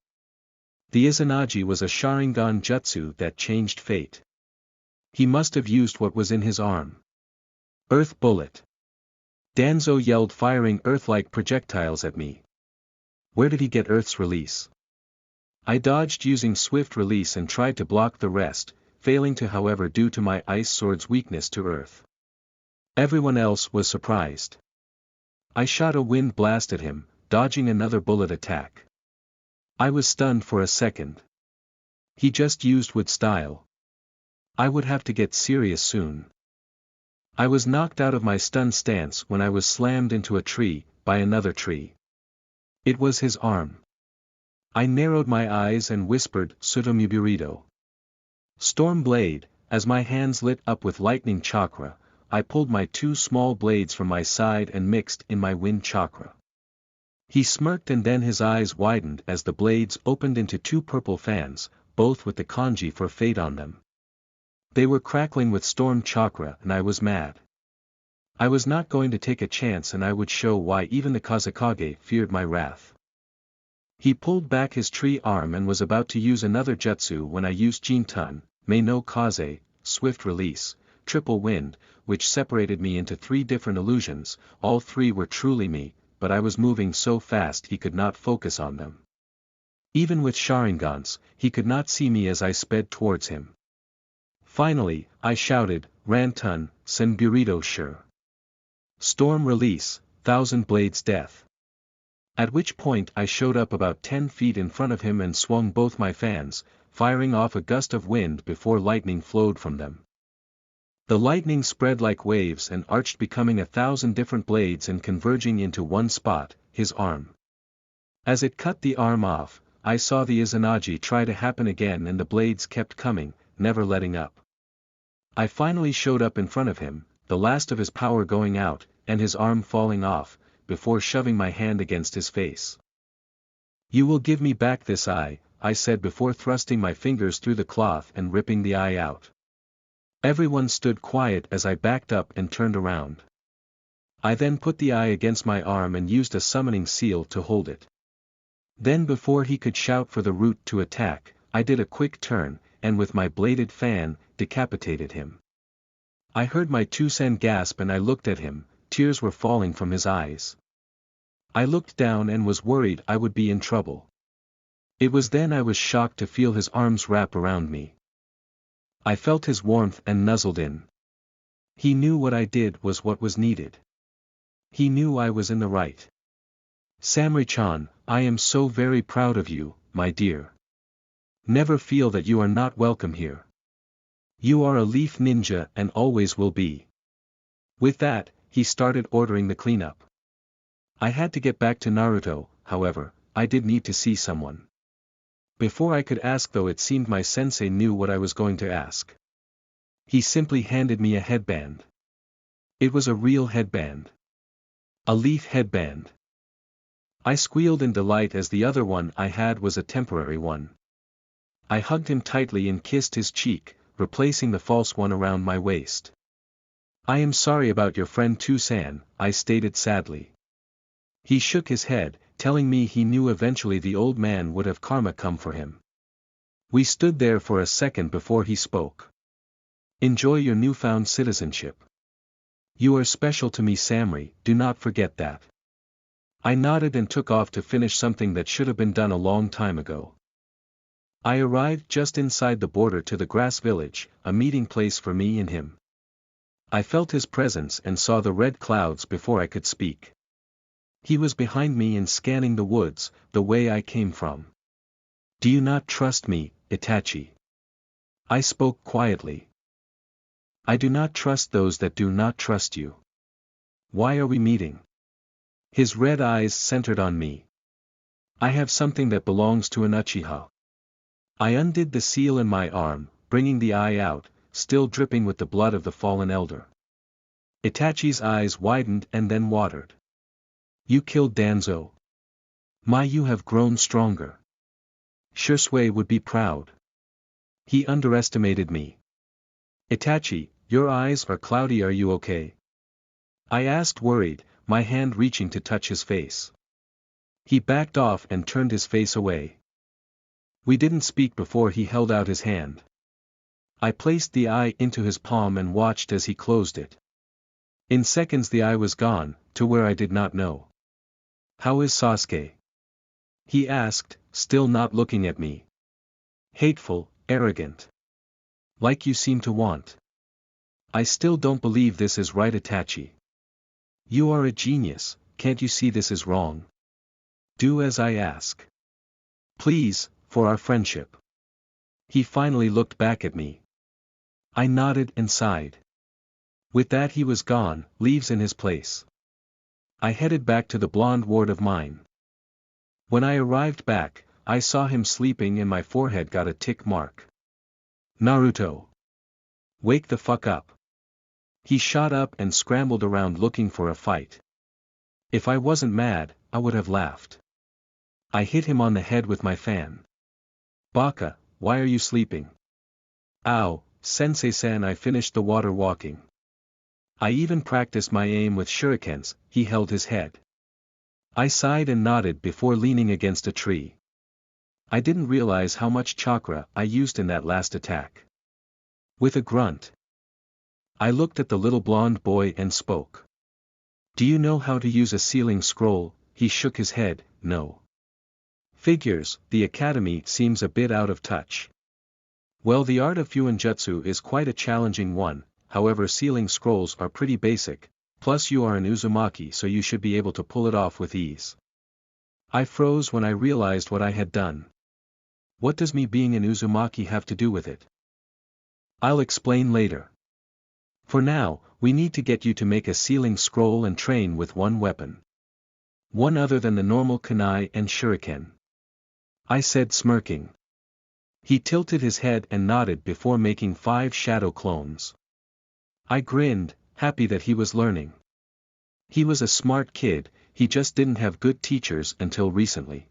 The Izanagi was a Sharingan jutsu that changed fate. He must have used what was in his arm. Earth bullet. Danzo yelled, firing earth-like projectiles at me. Where did he get Earth's release? I dodged using swift release and tried to block the rest, failing to, however, due to my ice sword's weakness to earth. Everyone else was surprised. I shot a wind blast at him, dodging another bullet attack. I was stunned for a second. He just used wood style. I would have to get serious soon. I was knocked out of my stunned stance when I was slammed into a tree, by another tree. It was his arm. I narrowed my eyes and whispered, Sudomuburido. Storm blade. As my hands lit up with lightning chakra, I pulled my two small blades from my side and mixed in my wind chakra. He smirked, and then his eyes widened as the blades opened into two purple fans, both with the kanji for fate on them. They were crackling with storm chakra, and I was mad. I was not going to take a chance, and I would show why even the Kazekage feared my wrath. He pulled back his tree arm and was about to use another jutsu when I used Jintan, Mei no Kaze, swift release, triple wind, which separated me into three different illusions. All three were truly me, but I was moving so fast he could not focus on them. Even with Sharingans, he could not see me as I sped towards him. Finally, I shouted, Rantun, Senburito sure. Storm release, thousand blades death. At which point I showed up about 10 feet in front of him and swung both my fans, firing off a gust of wind before lightning flowed from them. The lightning spread like waves and arched, becoming 1,000 different blades and converging into one spot, his arm. As it cut the arm off, I saw the Izanagi try to happen again, and the blades kept coming, never letting up. I finally showed up in front of him, the last of his power going out, and his arm falling off, before shoving my hand against his face. You will give me back this eye, I said before thrusting my fingers through the cloth and ripping the eye out. Everyone stood quiet as I backed up and turned around. I then put the eye against my arm and used a summoning seal to hold it. Then, before he could shout for the root to attack, I did a quick turn, and with my bladed fan, decapitated him. I heard my Tusen gasp, and I looked at him. Tears were falling from his eyes. I looked down and was worried I would be in trouble. It was then I was shocked to feel his arms wrap around me. I felt his warmth and nuzzled in. He knew what I did was what was needed. He knew I was in the right. Samri-chan, I am so very proud of you, my dear. Never feel that you are not welcome here. You are a leaf ninja and always will be. With that, he started ordering the cleanup. I had to get back to Naruto. However, I did need to see someone. Before I could ask, though, it seemed my sensei knew what I was going to ask. He simply handed me a headband. It was a real headband. A leaf headband. I squealed in delight, as the other one I had was a temporary one. I hugged him tightly and kissed his cheek, replacing the false one around my waist. I am sorry about your friend Tusan, I stated sadly. He shook his head, telling me he knew eventually the old man would have karma come for him. We stood there for a second before he spoke. Enjoy your newfound citizenship. You are special to me, Samri, do not forget that. I nodded and took off to finish something that should have been done a long time ago. I arrived just inside the border to the grass village, a meeting place for me and him. I felt his presence and saw the red clouds before I could speak. He was behind me and scanning the woods, the way I came from. Do you not trust me, Itachi? I spoke quietly. I do not trust those that do not trust you. Why are we meeting? His red eyes centered on me. I have something that belongs to an Uchiha. I undid the seal in my arm, bringing the eye out, still dripping with the blood of the fallen elder. Itachi's eyes widened and then watered. You killed Danzo. You have grown stronger. Shisui would be proud. He underestimated me. Itachi, your eyes are cloudy, are you okay? I asked worried, my hand reaching to touch his face. He backed off and turned his face away. We didn't speak before he held out his hand. I placed the eye into his palm and watched as he closed it. In seconds the eye was gone, to where I did not know. "How is Sasuke?" he asked, still not looking at me. "Hateful, arrogant. Like you seem to want. I still don't believe this is right, Itachi. You are a genius, can't you see this is wrong? Do as I ask. Please, for our friendship." He finally looked back at me. I nodded and sighed. With that he was gone, leaves in his place. I headed back to the blonde ward of mine. When I arrived back, I saw him sleeping and my forehead got a tick mark. "Naruto. Wake the fuck up." He shot up and scrambled around looking for a fight. If I wasn't mad, I would have laughed. I hit him on the head with my fan. "Baka, why are you sleeping?" "Ow, Sensei-san, I finished the water walking. I even practiced my aim with shurikens." He held his head. I sighed and nodded before leaning against a tree. I didn't realize how much chakra I used in that last attack. With a grunt, I looked at the little blonde boy and spoke. "Do you know how to use a sealing scroll?" He shook his head. "No." "Figures, the academy seems a bit out of touch." "Well, the art of Fuinjutsu is quite a challenging one, however sealing scrolls are pretty basic, plus you are an Uzumaki so you should be able to pull it off with ease." I froze when I realized what I had done. What does me being an Uzumaki have to do with it? "I'll explain later. For now, we need to get you to make a sealing scroll and train with one weapon. One other than the normal kunai and shuriken," I said, smirking. He tilted his head and nodded before making 5 shadow clones. I grinned, happy that he was learning. He was a smart kid, he just didn't have good teachers until recently.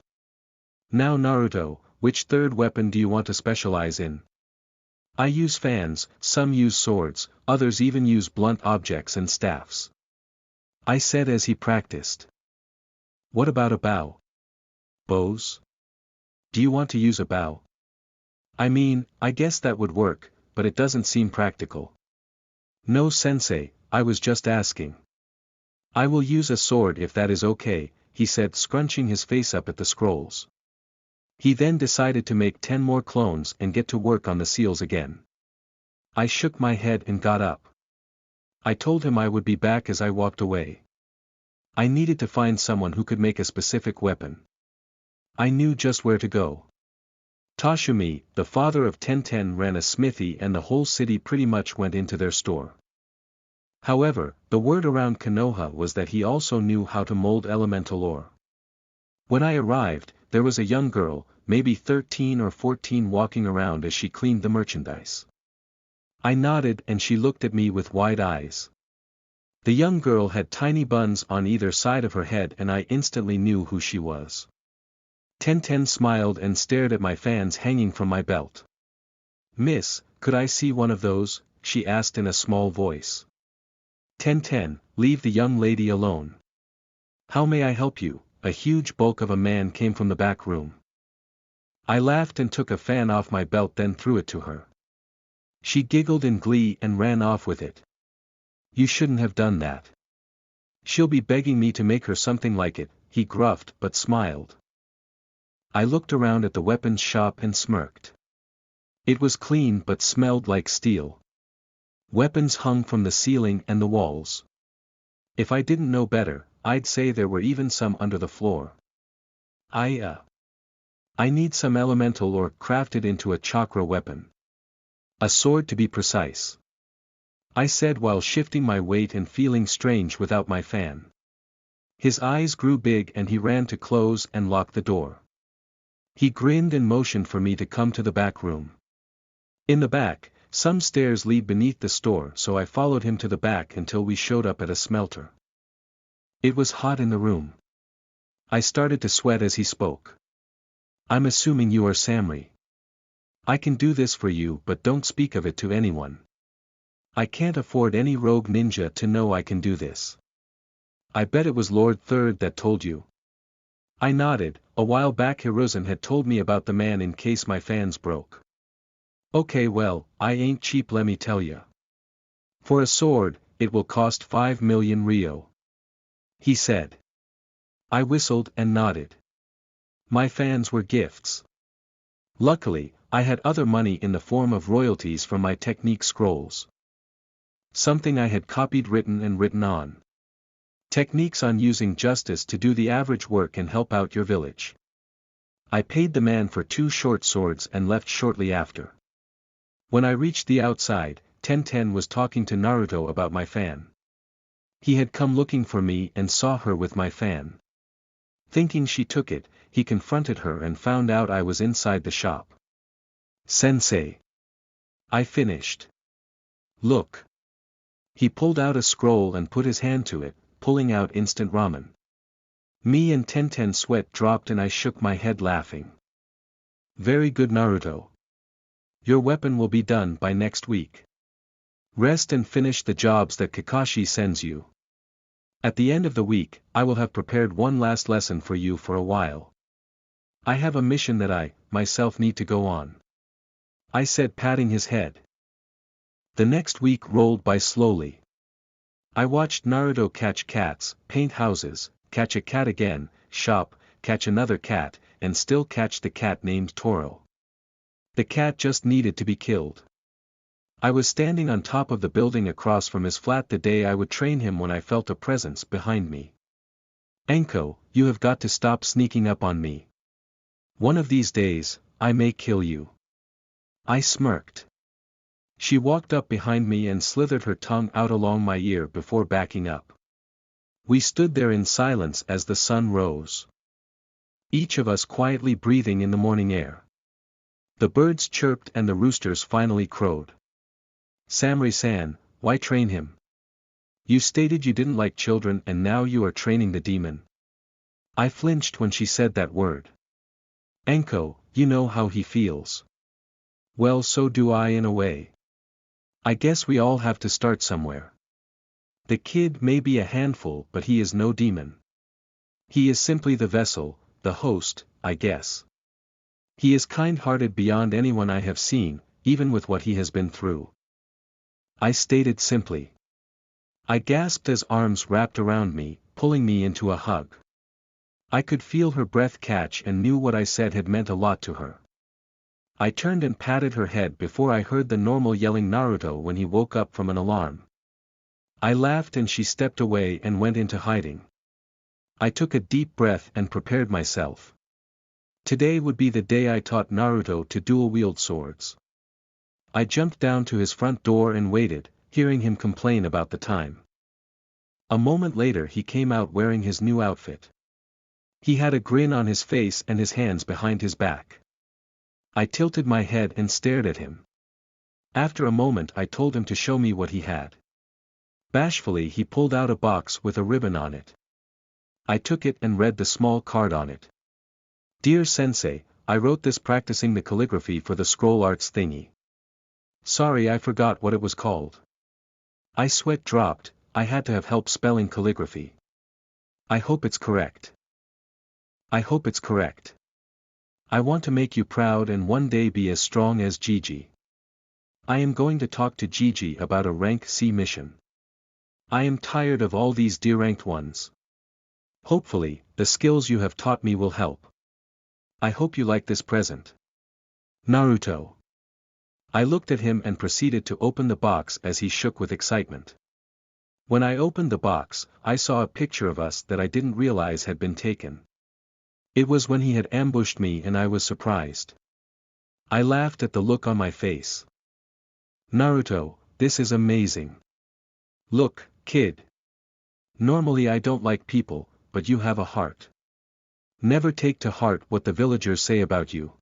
"Now Naruto, which third weapon do you want to specialize in?" "I use fans, some use swords, others even use blunt objects and staffs," I said as he practiced. "What about a bow? Bows? Do you want to use a bow?" "I mean, I guess that would work, but it doesn't seem practical." "No sensei, I was just asking." "I will use a sword if that is okay," he said, scrunching his face up at the scrolls. He then decided to make 10 more clones and get to work on the seals again. I shook my head and got up. I told him I would be back as I walked away. I needed to find someone who could make a specific weapon. I knew just where to go. Tashumi, the father of Tenten, ran a smithy and the whole city pretty much went into their store. However, the word around Konoha was that he also knew how to mold elemental ore. When I arrived, there was a young girl, maybe 13 or 14, walking around as she cleaned the merchandise. I nodded and she looked at me with wide eyes. The young girl had tiny buns on either side of her head and I instantly knew who she was. Tenten smiled and stared at my fans hanging from my belt. "Miss, could I see one of those?" she asked in a small voice. "Tenten, leave the young lady alone." "How may I help you?" A huge bulk of a man came from the back room. I laughed and took a fan off my belt, then threw it to her. She giggled in glee and ran off with it. "You shouldn't have done that. She'll be begging me to make her something like it," he gruffed but smiled. I looked around at the weapons shop and smirked. It was clean but smelled like steel. Weapons hung from the ceiling and the walls. If I didn't know better, I'd say there were even some under the floor. I need some elemental ore crafted into a chakra weapon. A sword to be precise," I said while shifting my weight and feeling strange without my fan. His eyes grew big and he ran to close and lock the door. He grinned and motioned for me to come to the back room. In the back, some stairs lead beneath the store, so I followed him to the back until we showed up at a smelter. It was hot in the room. I started to sweat as he spoke. "I'm assuming you are Samri. I can do this for you, but don't speak of it to anyone. I can't afford any rogue ninja to know I can do this." I bet it was Lord Third that told you. I nodded. A while back Hiruzen had told me about the man in case my fans broke. Okay, well, I ain't cheap, let me tell ya. For a sword, it will cost 5 million Rio. He said. I whistled and nodded. My fans were gifts. Luckily, I had other money in the form of royalties from my technique scrolls. Something I had copied, written on. Techniques on using justice to do the average work and help out your village. I paid the man for 2 short swords and left shortly after. When I reached the outside, Tenten was talking to Naruto about my fan. He had come looking for me and saw her with my fan. Thinking she took it, he confronted her and found out I was inside the shop. Sensei. I finished. Look. He pulled out a scroll and put his hand to it, pulling out instant ramen. Me and Tenten sweat dropped and I shook my head laughing. Very good, Naruto. Your weapon will be done by next week. Rest and finish the jobs that Kakashi sends you. At the end of the week, I will have prepared one last lesson for you for a while. I have a mission that I, myself, need to go on. I said, patting his head. The next week rolled by slowly. I watched Naruto catch cats, paint houses, catch a cat again, shop, catch another cat, and still catch the cat named Toro. The cat just needed to be killed. I was standing on top of the building across from his flat the day I would train him when I felt a presence behind me. Enko, you have got to stop sneaking up on me. One of these days, I may kill you. I smirked. She walked up behind me and slithered her tongue out along my ear before backing up. We stood there in silence as the sun rose. Each of us quietly breathing in the morning air. The birds chirped and the roosters finally crowed. Samurai-san, why train him? You stated you didn't like children and now you are training the demon. I flinched when she said that word. Enko, you know how he feels. Well, so do I in a way. I guess we all have to start somewhere. The kid may be a handful but he is no demon. He is simply the vessel, the host, I guess. He is kind-hearted beyond anyone I have seen, even with what he has been through. I stated simply. I gasped as arms wrapped around me, pulling me into a hug. I could feel her breath catch and knew what I said had meant a lot to her. I turned and patted her head before I heard the normal yelling Naruto when he woke up from an alarm. I laughed and she stepped away and went into hiding. I took a deep breath and prepared myself. Today would be the day I taught Naruto to dual-wield swords. I jumped down to his front door and waited, hearing him complain about the time. A moment later he came out wearing his new outfit. He had a grin on his face and his hands behind his back. I tilted my head and stared at him. After a moment I told him to show me what he had. Bashfully he pulled out a box with a ribbon on it. I took it and read the small card on it. Dear Sensei, I wrote this practicing the calligraphy for the scroll arts thingy. Sorry, I forgot what it was called. I sweat dropped. I had to have help spelling calligraphy. I hope it's correct. I hope it's correct. I want to make you proud and one day be as strong as Gigi. I am going to talk to Gigi about a rank C mission. I am tired of all these D-ranked ones. Hopefully, the skills you have taught me will help. I hope you like this present. Naruto. I looked at him and proceeded to open the box as he shook with excitement. When I opened the box, I saw a picture of us that I didn't realize had been taken. It was when he had ambushed me and I was surprised. I laughed at the look on my face. Naruto, this is amazing. Look, kid. Normally I don't like people, but you have a heart. Never take to heart what the villagers say about you.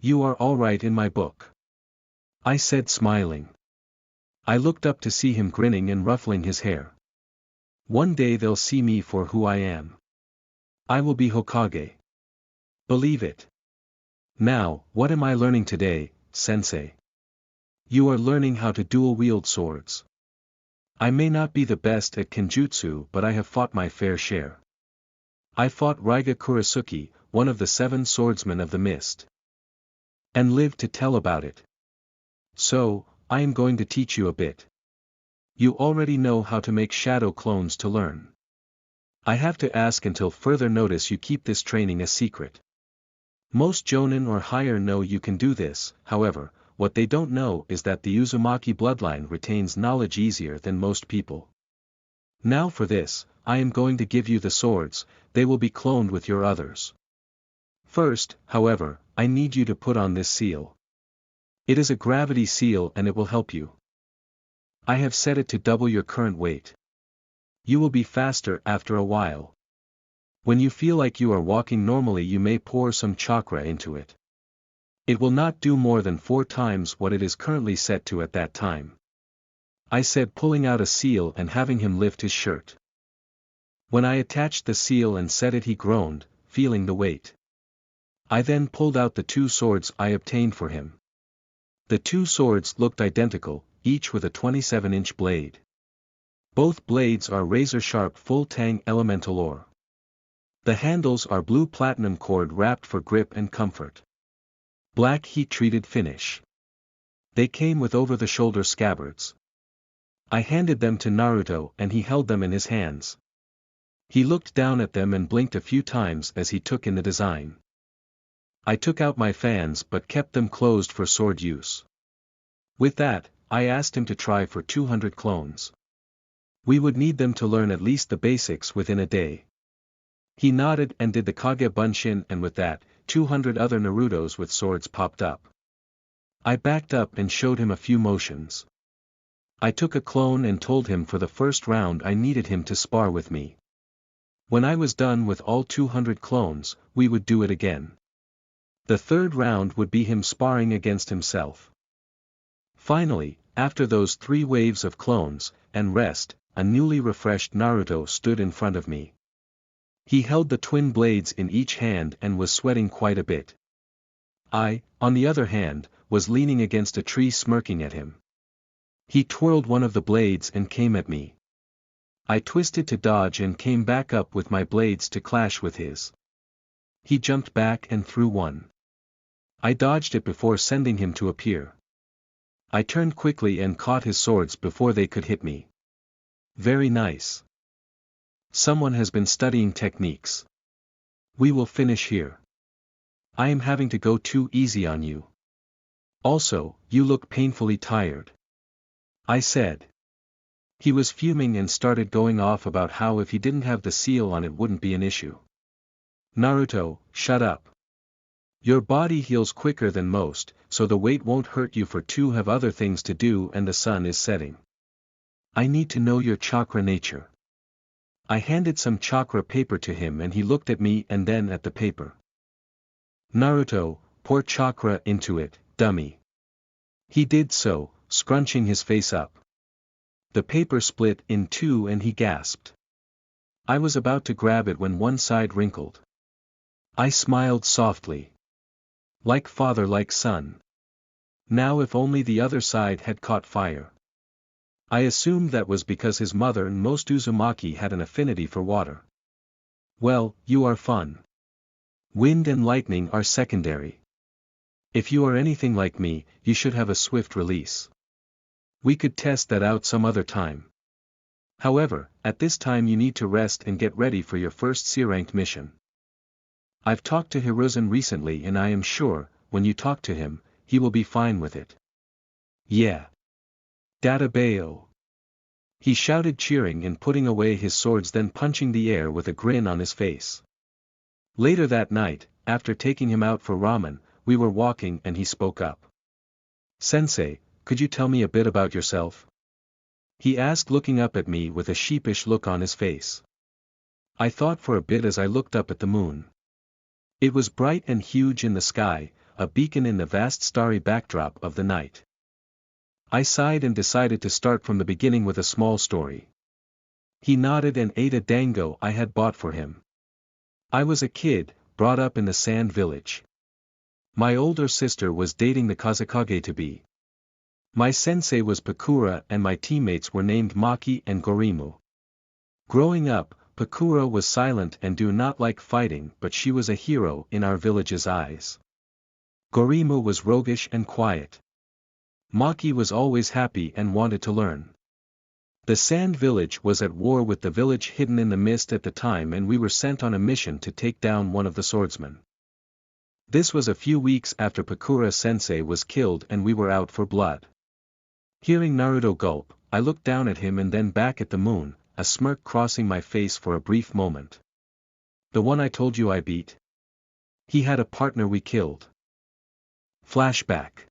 You are all right in my book. I said, smiling. I looked up to see him grinning and ruffling his hair. One day they'll see me for who I am. I will be Hokage. Believe it. Now, what am I learning today, Sensei? You are learning how to dual-wield swords. I may not be the best at kenjutsu, but I have fought my fair share. I fought Raiga Kurasuke, one of the 7 swordsmen of the mist, and lived to tell about it. So, I am going to teach you a bit. You already know how to make shadow clones to learn. I have to ask until further notice you keep this training a secret. Most jonin or higher know you can do this, however, what they don't know is that the Uzumaki bloodline retains knowledge easier than most people. Now for this, I am going to give you the swords, they will be cloned with your others. First, however, I need you to put on this seal. It is a gravity seal and it will help you. I have set it to double your current weight. You will be faster after a while. When you feel like you are walking normally, you may pour some chakra into it. It will not do more than 4 times what it is currently set to at that time. I said, pulling out a seal and having him lift his shirt. When I attached the seal and set it, he groaned, feeling the weight. I then pulled out the 2 swords I obtained for him. The 2 swords looked identical, each with a 27-inch blade. Both blades are razor-sharp full tang elemental ore. The handles are blue platinum cord wrapped for grip and comfort. Black heat-treated finish. They came with over-the-shoulder scabbards. I handed them to Naruto and he held them in his hands. He looked down at them and blinked a few times as he took in the design. I took out my fans but kept them closed for sword use. With that, I asked him to try for 200 clones. We would need them to learn at least the basics within a day. He nodded and did the Kage Bunshin, and with that, 200 other Narutos with swords popped up. I backed up and showed him a few motions. I took a clone and told him for the first round I needed him to spar with me. When I was done with all 200 clones, we would do it again. The third round would be him sparring against himself. Finally, after those 3 waves of clones, and rest, a newly refreshed Naruto stood in front of me. He held the twin blades in each hand and was sweating quite a bit. I, on the other hand, was leaning against a tree smirking at him. He twirled one of the blades and came at me. I twisted to dodge and came back up with my blades to clash with his. He jumped back and threw one. I dodged it before sending him to appear. I turned quickly and caught his swords before they could hit me. Very nice. Someone has been studying techniques. We will finish here. I am having to go too easy on you. Also, you look painfully tired. I said. He was fuming and started going off about how if he didn't have the seal on it wouldn't be an issue. Naruto, shut up. Your body heals quicker than most, so the weight won't hurt you, for 2 have other things to do and the sun is setting. I need to know your chakra nature. I handed some chakra paper to him and he looked at me and then at the paper. Naruto, pour chakra into it, dummy. He did so, scrunching his face up. The paper split in 2 and he gasped. I was about to grab it when one side wrinkled. I smiled softly. Like father like son. Now if only the other side had caught fire. I assumed that was because his mother and most Uzumaki had an affinity for water. Well, you are fun. Wind and lightning are secondary. If you are anything like me, you should have a swift release. We could test that out some other time. However, at this time you need to rest and get ready for your first C-ranked mission. I've talked to Hiruzen recently and I am sure, when you talk to him, he will be fine with it. Yeah. Databeo. He shouted, cheering and putting away his swords, then punching the air with a grin on his face. Later that night, after taking him out for ramen, we were walking and he spoke up. Sensei, could you tell me a bit about yourself? He asked, looking up at me with a sheepish look on his face. I thought for a bit as I looked up at the moon. It was bright and huge in the sky, a beacon in the vast starry backdrop of the night. I sighed and decided to start from the beginning with a small story. He nodded and ate a dango I had bought for him. I was a kid, brought up in the sand village. My older sister was dating the Kazekage to be. My sensei was Pakura and my teammates were named Maki and Gorimu. Growing up, Pakura was silent and do not like fighting, but she was a hero in our village's eyes. Gorimu was roguish and quiet. Maki was always happy and wanted to learn. The Sand Village was at war with the village hidden in the mist at the time, and we were sent on a mission to take down one of the swordsmen. This was a few weeks after Pakura Sensei was killed and we were out for blood. Hearing Naruto gulp, I looked down at him and then back at the moon, a smirk crossing my face for a brief moment. The one I told you I beat? He had a partner we killed. Flashback.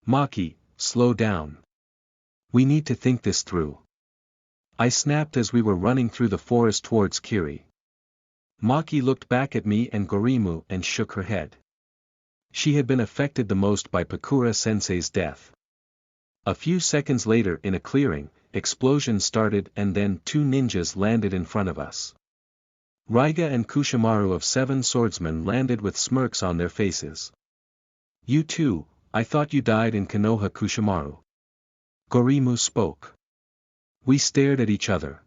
Maki, slow down. We need to think this through. I snapped as we were running through the forest towards Kiri. Maki looked back at me and Gorimu and shook her head. She had been affected the most by Pakura Sensei's death. A few seconds later in a clearing, explosions started and then two ninjas landed in front of us. Raiga and Kushimaru of 7 swordsmen landed with smirks on their faces. You too, I thought you died in Konoha. Kushimaru. Gorimu spoke. We stared at each other.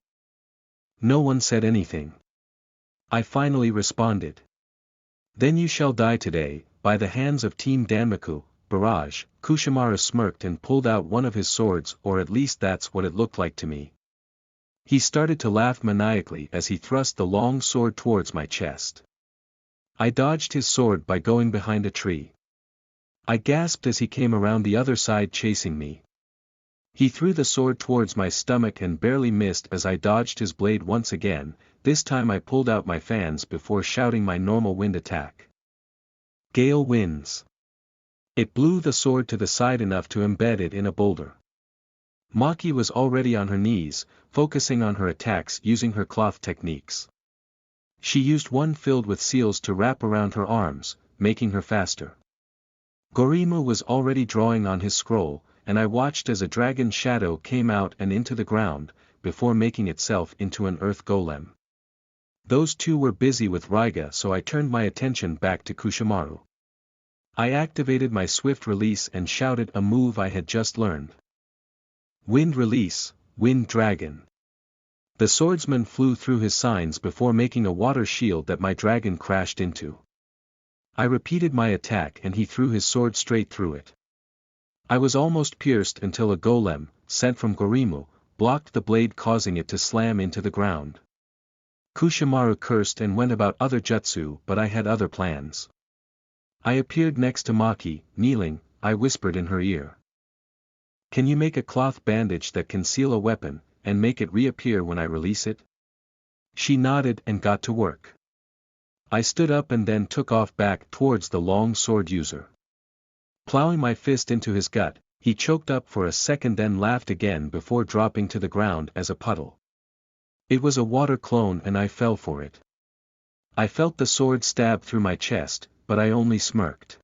No one said anything. I finally responded. Then you shall die today, by the hands of Team Danmaku, Barrage. Kushimaru smirked and pulled out one of his swords, or at least that's what it looked like to me. He started to laugh maniacally as he thrust the long sword towards my chest. I dodged his sword by going behind a tree. I gasped as he came around the other side chasing me. He threw the sword towards my stomach and barely missed as I dodged his blade once again. This time I pulled out my fans before shouting my normal wind attack. Gale winds. It blew the sword to the side enough to embed it in a boulder. Maki was already on her knees, focusing on her attacks using her cloth techniques. She used one filled with seals to wrap around her arms, making her faster. Gorimu was already drawing on his scroll, and I watched as a dragon shadow came out and into the ground, before making itself into an earth golem. Those two were busy with Raiga, so I turned my attention back to Kushimaru. I activated my swift release and shouted a move I had just learned. Wind release, Wind Dragon. The swordsman flew through his signs before making a water shield that my dragon crashed into. I repeated my attack and he threw his sword straight through it. I was almost pierced until a golem, sent from Gorimu, blocked the blade causing it to slam into the ground. Kushimaru cursed and went about other jutsu, but I had other plans. I appeared next to Maki, kneeling. I whispered in her ear. Can you make a cloth bandage that can seal a weapon, and make it reappear when I release it? She nodded and got to work. I stood up and then took off back towards the long sword user. Plowing my fist into his gut, he choked up for a second then laughed again before dropping to the ground as a puddle. It was a water clone and I fell for it. I felt the sword stab through my chest, but I only smirked.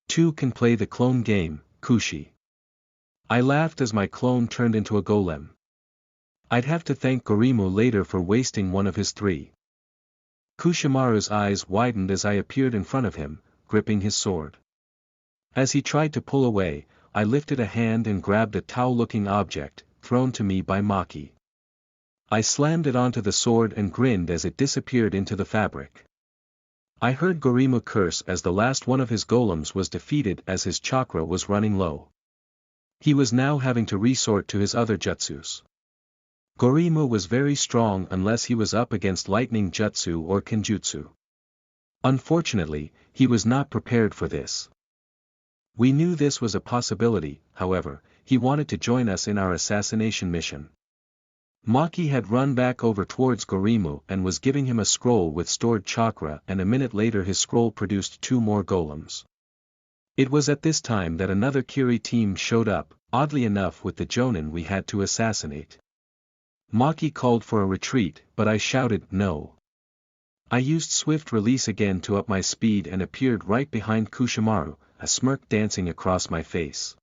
Two can play the clone game, Kushi. I laughed as my clone turned into a golem. I'd have to thank Gorimu later for wasting one of his 3. Kushimaru's eyes widened as I appeared in front of him, gripping his sword. As he tried to pull away, I lifted a hand and grabbed a towel-looking object, thrown to me by Maki. I slammed it onto the sword and grinned as it disappeared into the fabric. I heard Gorimu curse as the last one of his golems was defeated as his chakra was running low. He was now having to resort to his other jutsus. Gorimu was very strong unless he was up against lightning jutsu or kenjutsu. Unfortunately, he was not prepared for this. We knew this was a possibility, however. He wanted to join us in our assassination mission. Maki had run back over towards Gorimu and was giving him a scroll with stored chakra, and a minute later his scroll produced 2 more golems. It was at this time that another Kiri team showed up, oddly enough with the Jonin we had to assassinate. Maki called for a retreat, but I shouted no. I used swift release again to up my speed and appeared right behind Kushimaru, a smirk dancing across my face.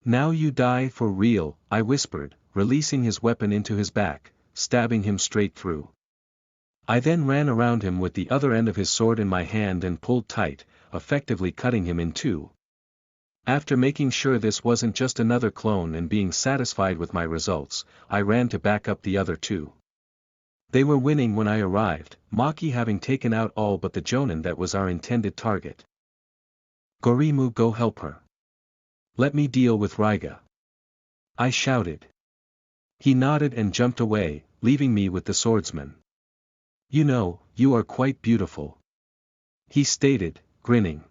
Now you die for real, I whispered, releasing his weapon into his back, stabbing him straight through. I then ran around him with the other end of his sword in my hand and pulled tight, effectively cutting him in 2. After making sure this wasn't just another clone and being satisfied with my results, I ran to back up the other two. They were winning when I arrived, Maki having taken out all but the Jonin that was our intended target. Gorimu, go help her. Let me deal with Raiga. I shouted. He nodded and jumped away, leaving me with the swordsman. You know, you are quite beautiful. He stated, grinning.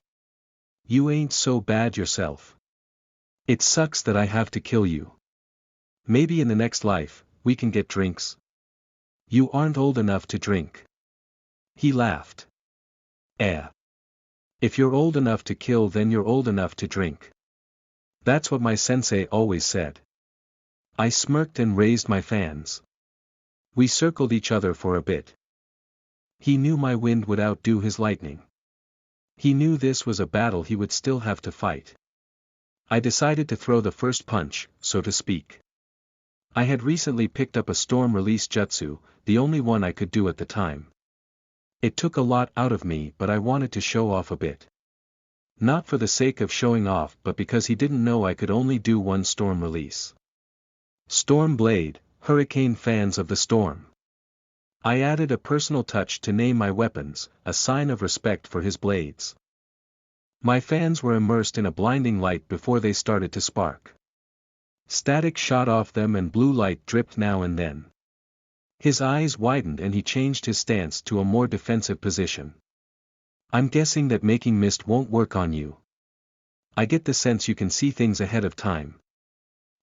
You ain't so bad yourself. It sucks that I have to kill you. Maybe in the next life, we can get drinks. You aren't old enough to drink. He laughed. Eh. If you're old enough to kill, then you're old enough to drink. That's what my sensei always said. I smirked and raised my fans. We circled each other for a bit. He knew my wind would outdo his lightning. He knew this was a battle he would still have to fight. I decided to throw the first punch, so to speak. I had recently picked up a storm release jutsu, the only one I could do at the time. It took a lot out of me, but I wanted to show off a bit. Not for the sake of showing off, but because he didn't know I could only do one storm release. Storm Blade, Hurricane Fans of the Storm. I added a personal touch to name my weapons, a sign of respect for his blades. My fans were immersed in a blinding light before they started to spark. Static shot off them and blue light dripped now and then. His eyes widened and he changed his stance to a more defensive position. I'm guessing that making mist won't work on you. I get the sense you can see things ahead of time.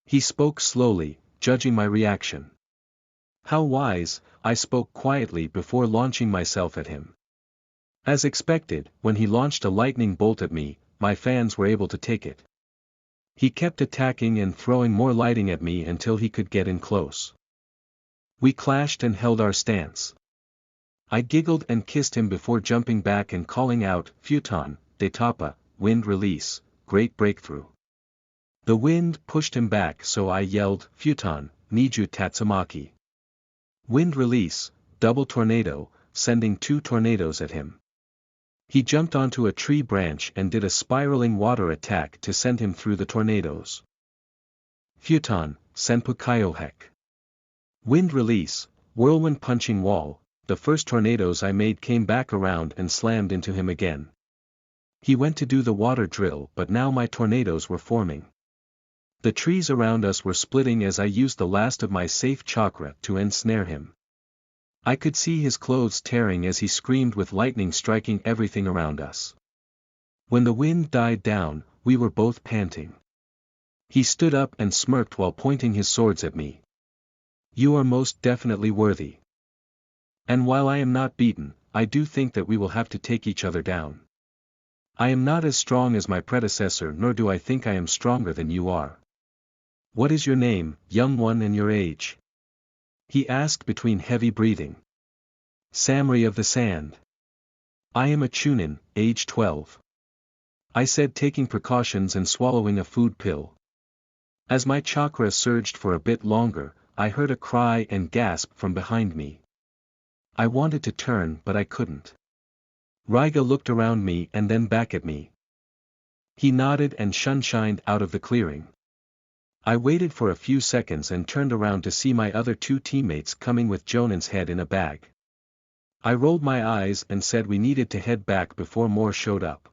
He spoke slowly, judging my reaction. How wise, I spoke quietly before launching myself at him. As expected, when he launched a lightning bolt at me, my fans were able to take it. He kept attacking and throwing more lighting at me until he could get in close. We clashed and held our stance. I giggled and kissed him before jumping back and calling out, Futon, Detapa, wind release, great breakthrough. The wind pushed him back, so I yelled, Futon, Niju Tatsumaki. Wind release, double tornado, sending 2 tornadoes at him. He jumped onto a tree branch and did a spiraling water attack to send him through the tornadoes. Futon, Senpu Kyohek. Wind release, whirlwind punching wall, the first tornadoes I made came back around and slammed into him again. He went to do the water drill, but now my tornadoes were forming. The trees around us were splitting as I used the last of my safe chakra to ensnare him. I could see his clothes tearing as he screamed with lightning striking everything around us. When the wind died down, we were both panting. He stood up and smirked while pointing his swords at me. You are most definitely worthy. And while I am not beaten, I do think that we will have to take each other down. I am not as strong as my predecessor, nor do I think I am stronger than you are. What is your name, young one, and your age? He asked between heavy breathing. Samri of the Sand. I am a Chunin, age 12. I said, taking precautions and swallowing a food pill. As my chakra surged for a bit longer, I heard a cry and gasp from behind me. I wanted to turn, but I couldn't. Raiga looked around me and then back at me. He nodded and shunshined out of the clearing. I waited for a few seconds and turned around to see my other 2 teammates coming with Jonin's head in a bag. I rolled my eyes and said we needed to head back before more showed up.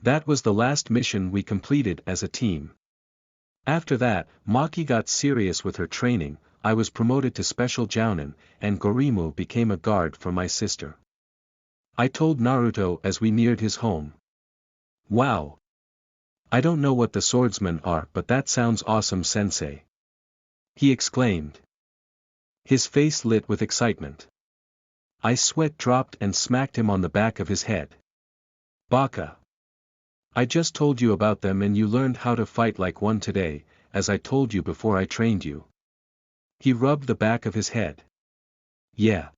That was the last mission we completed as a team. After that, Maki got serious with her training, I was promoted to Special Jounin, and Gorimu became a guard for my sister. I told Naruto as we neared his home. Wow! I don't know what the swordsmen are, but that sounds awesome, sensei. He exclaimed. His face lit with excitement. I sweat dropped and smacked him on the back of his head. Baka! I just told you about them and you learned how to fight like one today, as I told you before I trained you. He rubbed the back of his head. Yeah.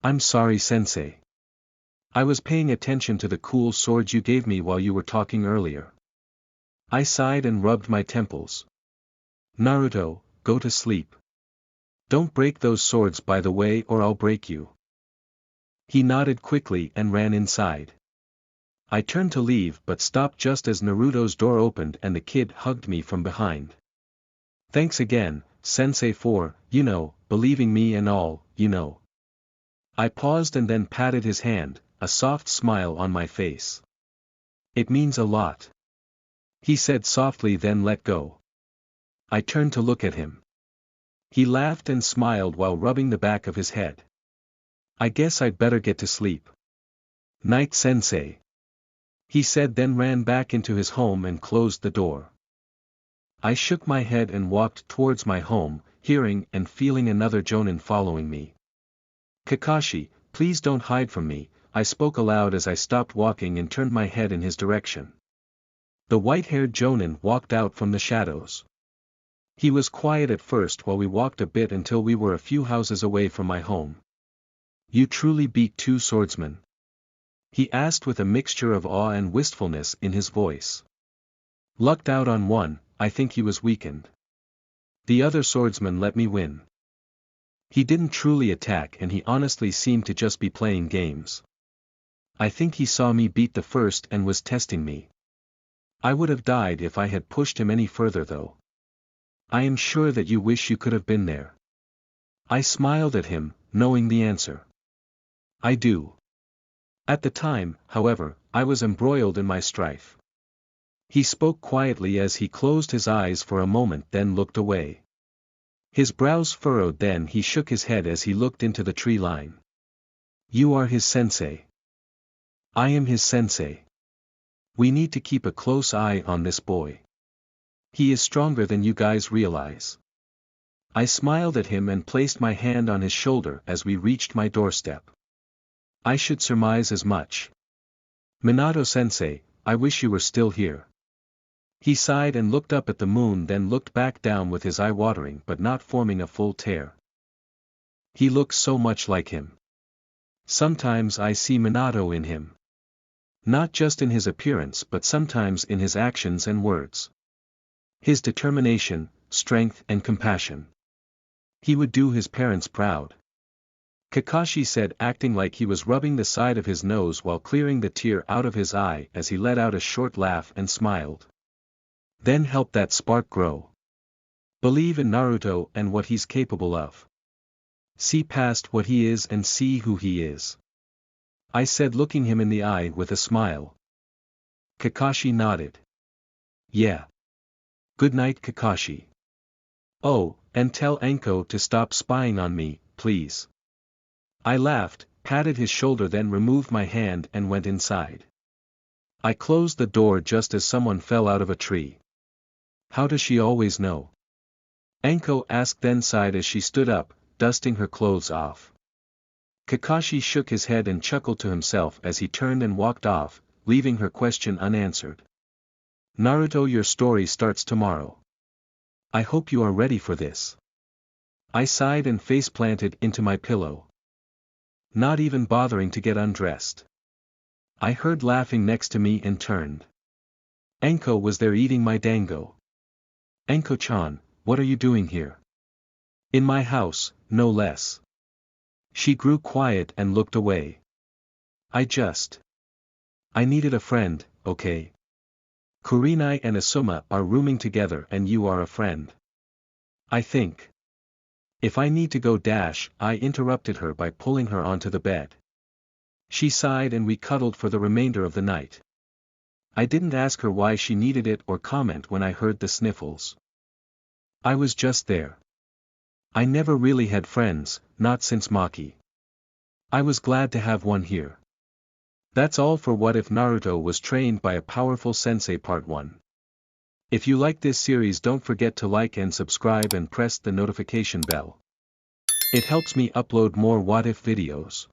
I'm sorry, sensei. I was paying attention to the cool swords you gave me while you were talking earlier. I sighed and rubbed my temples. Naruto, go to sleep. Don't break those swords, by the way, or I'll break you. He nodded quickly and ran inside. I turned to leave but stopped just as Naruto's door opened and the kid hugged me from behind. Thanks again, Sensei, for, believing me and all, I paused and then patted his hand, a soft smile on my face. It means a lot. He said softly, then let go. I turned to look at him. He laughed and smiled while rubbing the back of his head. I guess I'd better get to sleep. Night, Sensei. He said, then ran back into his home and closed the door. I shook my head and walked towards my home, hearing and feeling another Jonin following me. Kakashi, please don't hide from me, I spoke aloud as I stopped walking and turned my head in his direction. The white-haired Jonin walked out from the shadows. He was quiet at first while we walked a bit until we were a few houses away from my home. You truly beat 2 swordsmen? He asked with a mixture of awe and wistfulness in his voice. Lucked out on one, I think he was weakened. The other swordsman let me win. He didn't truly attack and he honestly seemed to just be playing games. I think he saw me beat the first and was testing me. I would have died if I had pushed him any further though. I am sure that you wish you could have been there. I smiled at him, knowing the answer. I do. At the time, however, I was embroiled in my strife. He spoke quietly as he closed his eyes for a moment, then looked away. His brows furrowed, then he shook his head as he looked into the tree line. You are his sensei. I am his sensei. We need to keep a close eye on this boy. He is stronger than you guys realize. I smiled at him and placed my hand on his shoulder as we reached my doorstep. I should surmise as much. Minato-sensei, I wish you were still here. He sighed and looked up at the moon, then looked back down with his eye watering but not forming a full tear. He looks so much like him. Sometimes I see Minato in him. Not just in his appearance but sometimes in his actions and words. His determination, strength and compassion. He would do his parents proud. Kakashi said, acting like he was rubbing the side of his nose while clearing the tear out of his eye as he let out a short laugh and smiled. Then help that spark grow. Believe in Naruto and what he's capable of. See past what he is and see who he is. I said, looking him in the eye with a smile. Kakashi nodded. Yeah. Good night, Kakashi. Oh, and tell Anko to stop spying on me, please. I laughed, patted his shoulder, then removed my hand and went inside. I closed the door just as someone fell out of a tree. How does she always know? Anko asked, then sighed as she stood up, dusting her clothes off. Kakashi shook his head and chuckled to himself as he turned and walked off, leaving her question unanswered. Naruto, your story starts tomorrow. I hope you are ready for this. I sighed and face planted into my pillow. Not even bothering to get undressed. I heard laughing next to me and turned. Anko was there eating my dango. Anko-chan, what are you doing here? In my house, no less. She grew quiet and looked away. I needed a friend, okay? Kurenai and Asuma are rooming together and you are a friend. I think. If I need to go I interrupted her by pulling her onto the bed. She sighed and we cuddled for the remainder of the night. I didn't ask her why she needed it or comment when I heard the sniffles. I was just there. I never really had friends, not since Maki. I was glad to have one here. That's all for What If Naruto Was Trained by a Powerful Sensei Part 1. If you like this series, don't forget to like and subscribe and press the notification bell. It helps me upload more What If videos.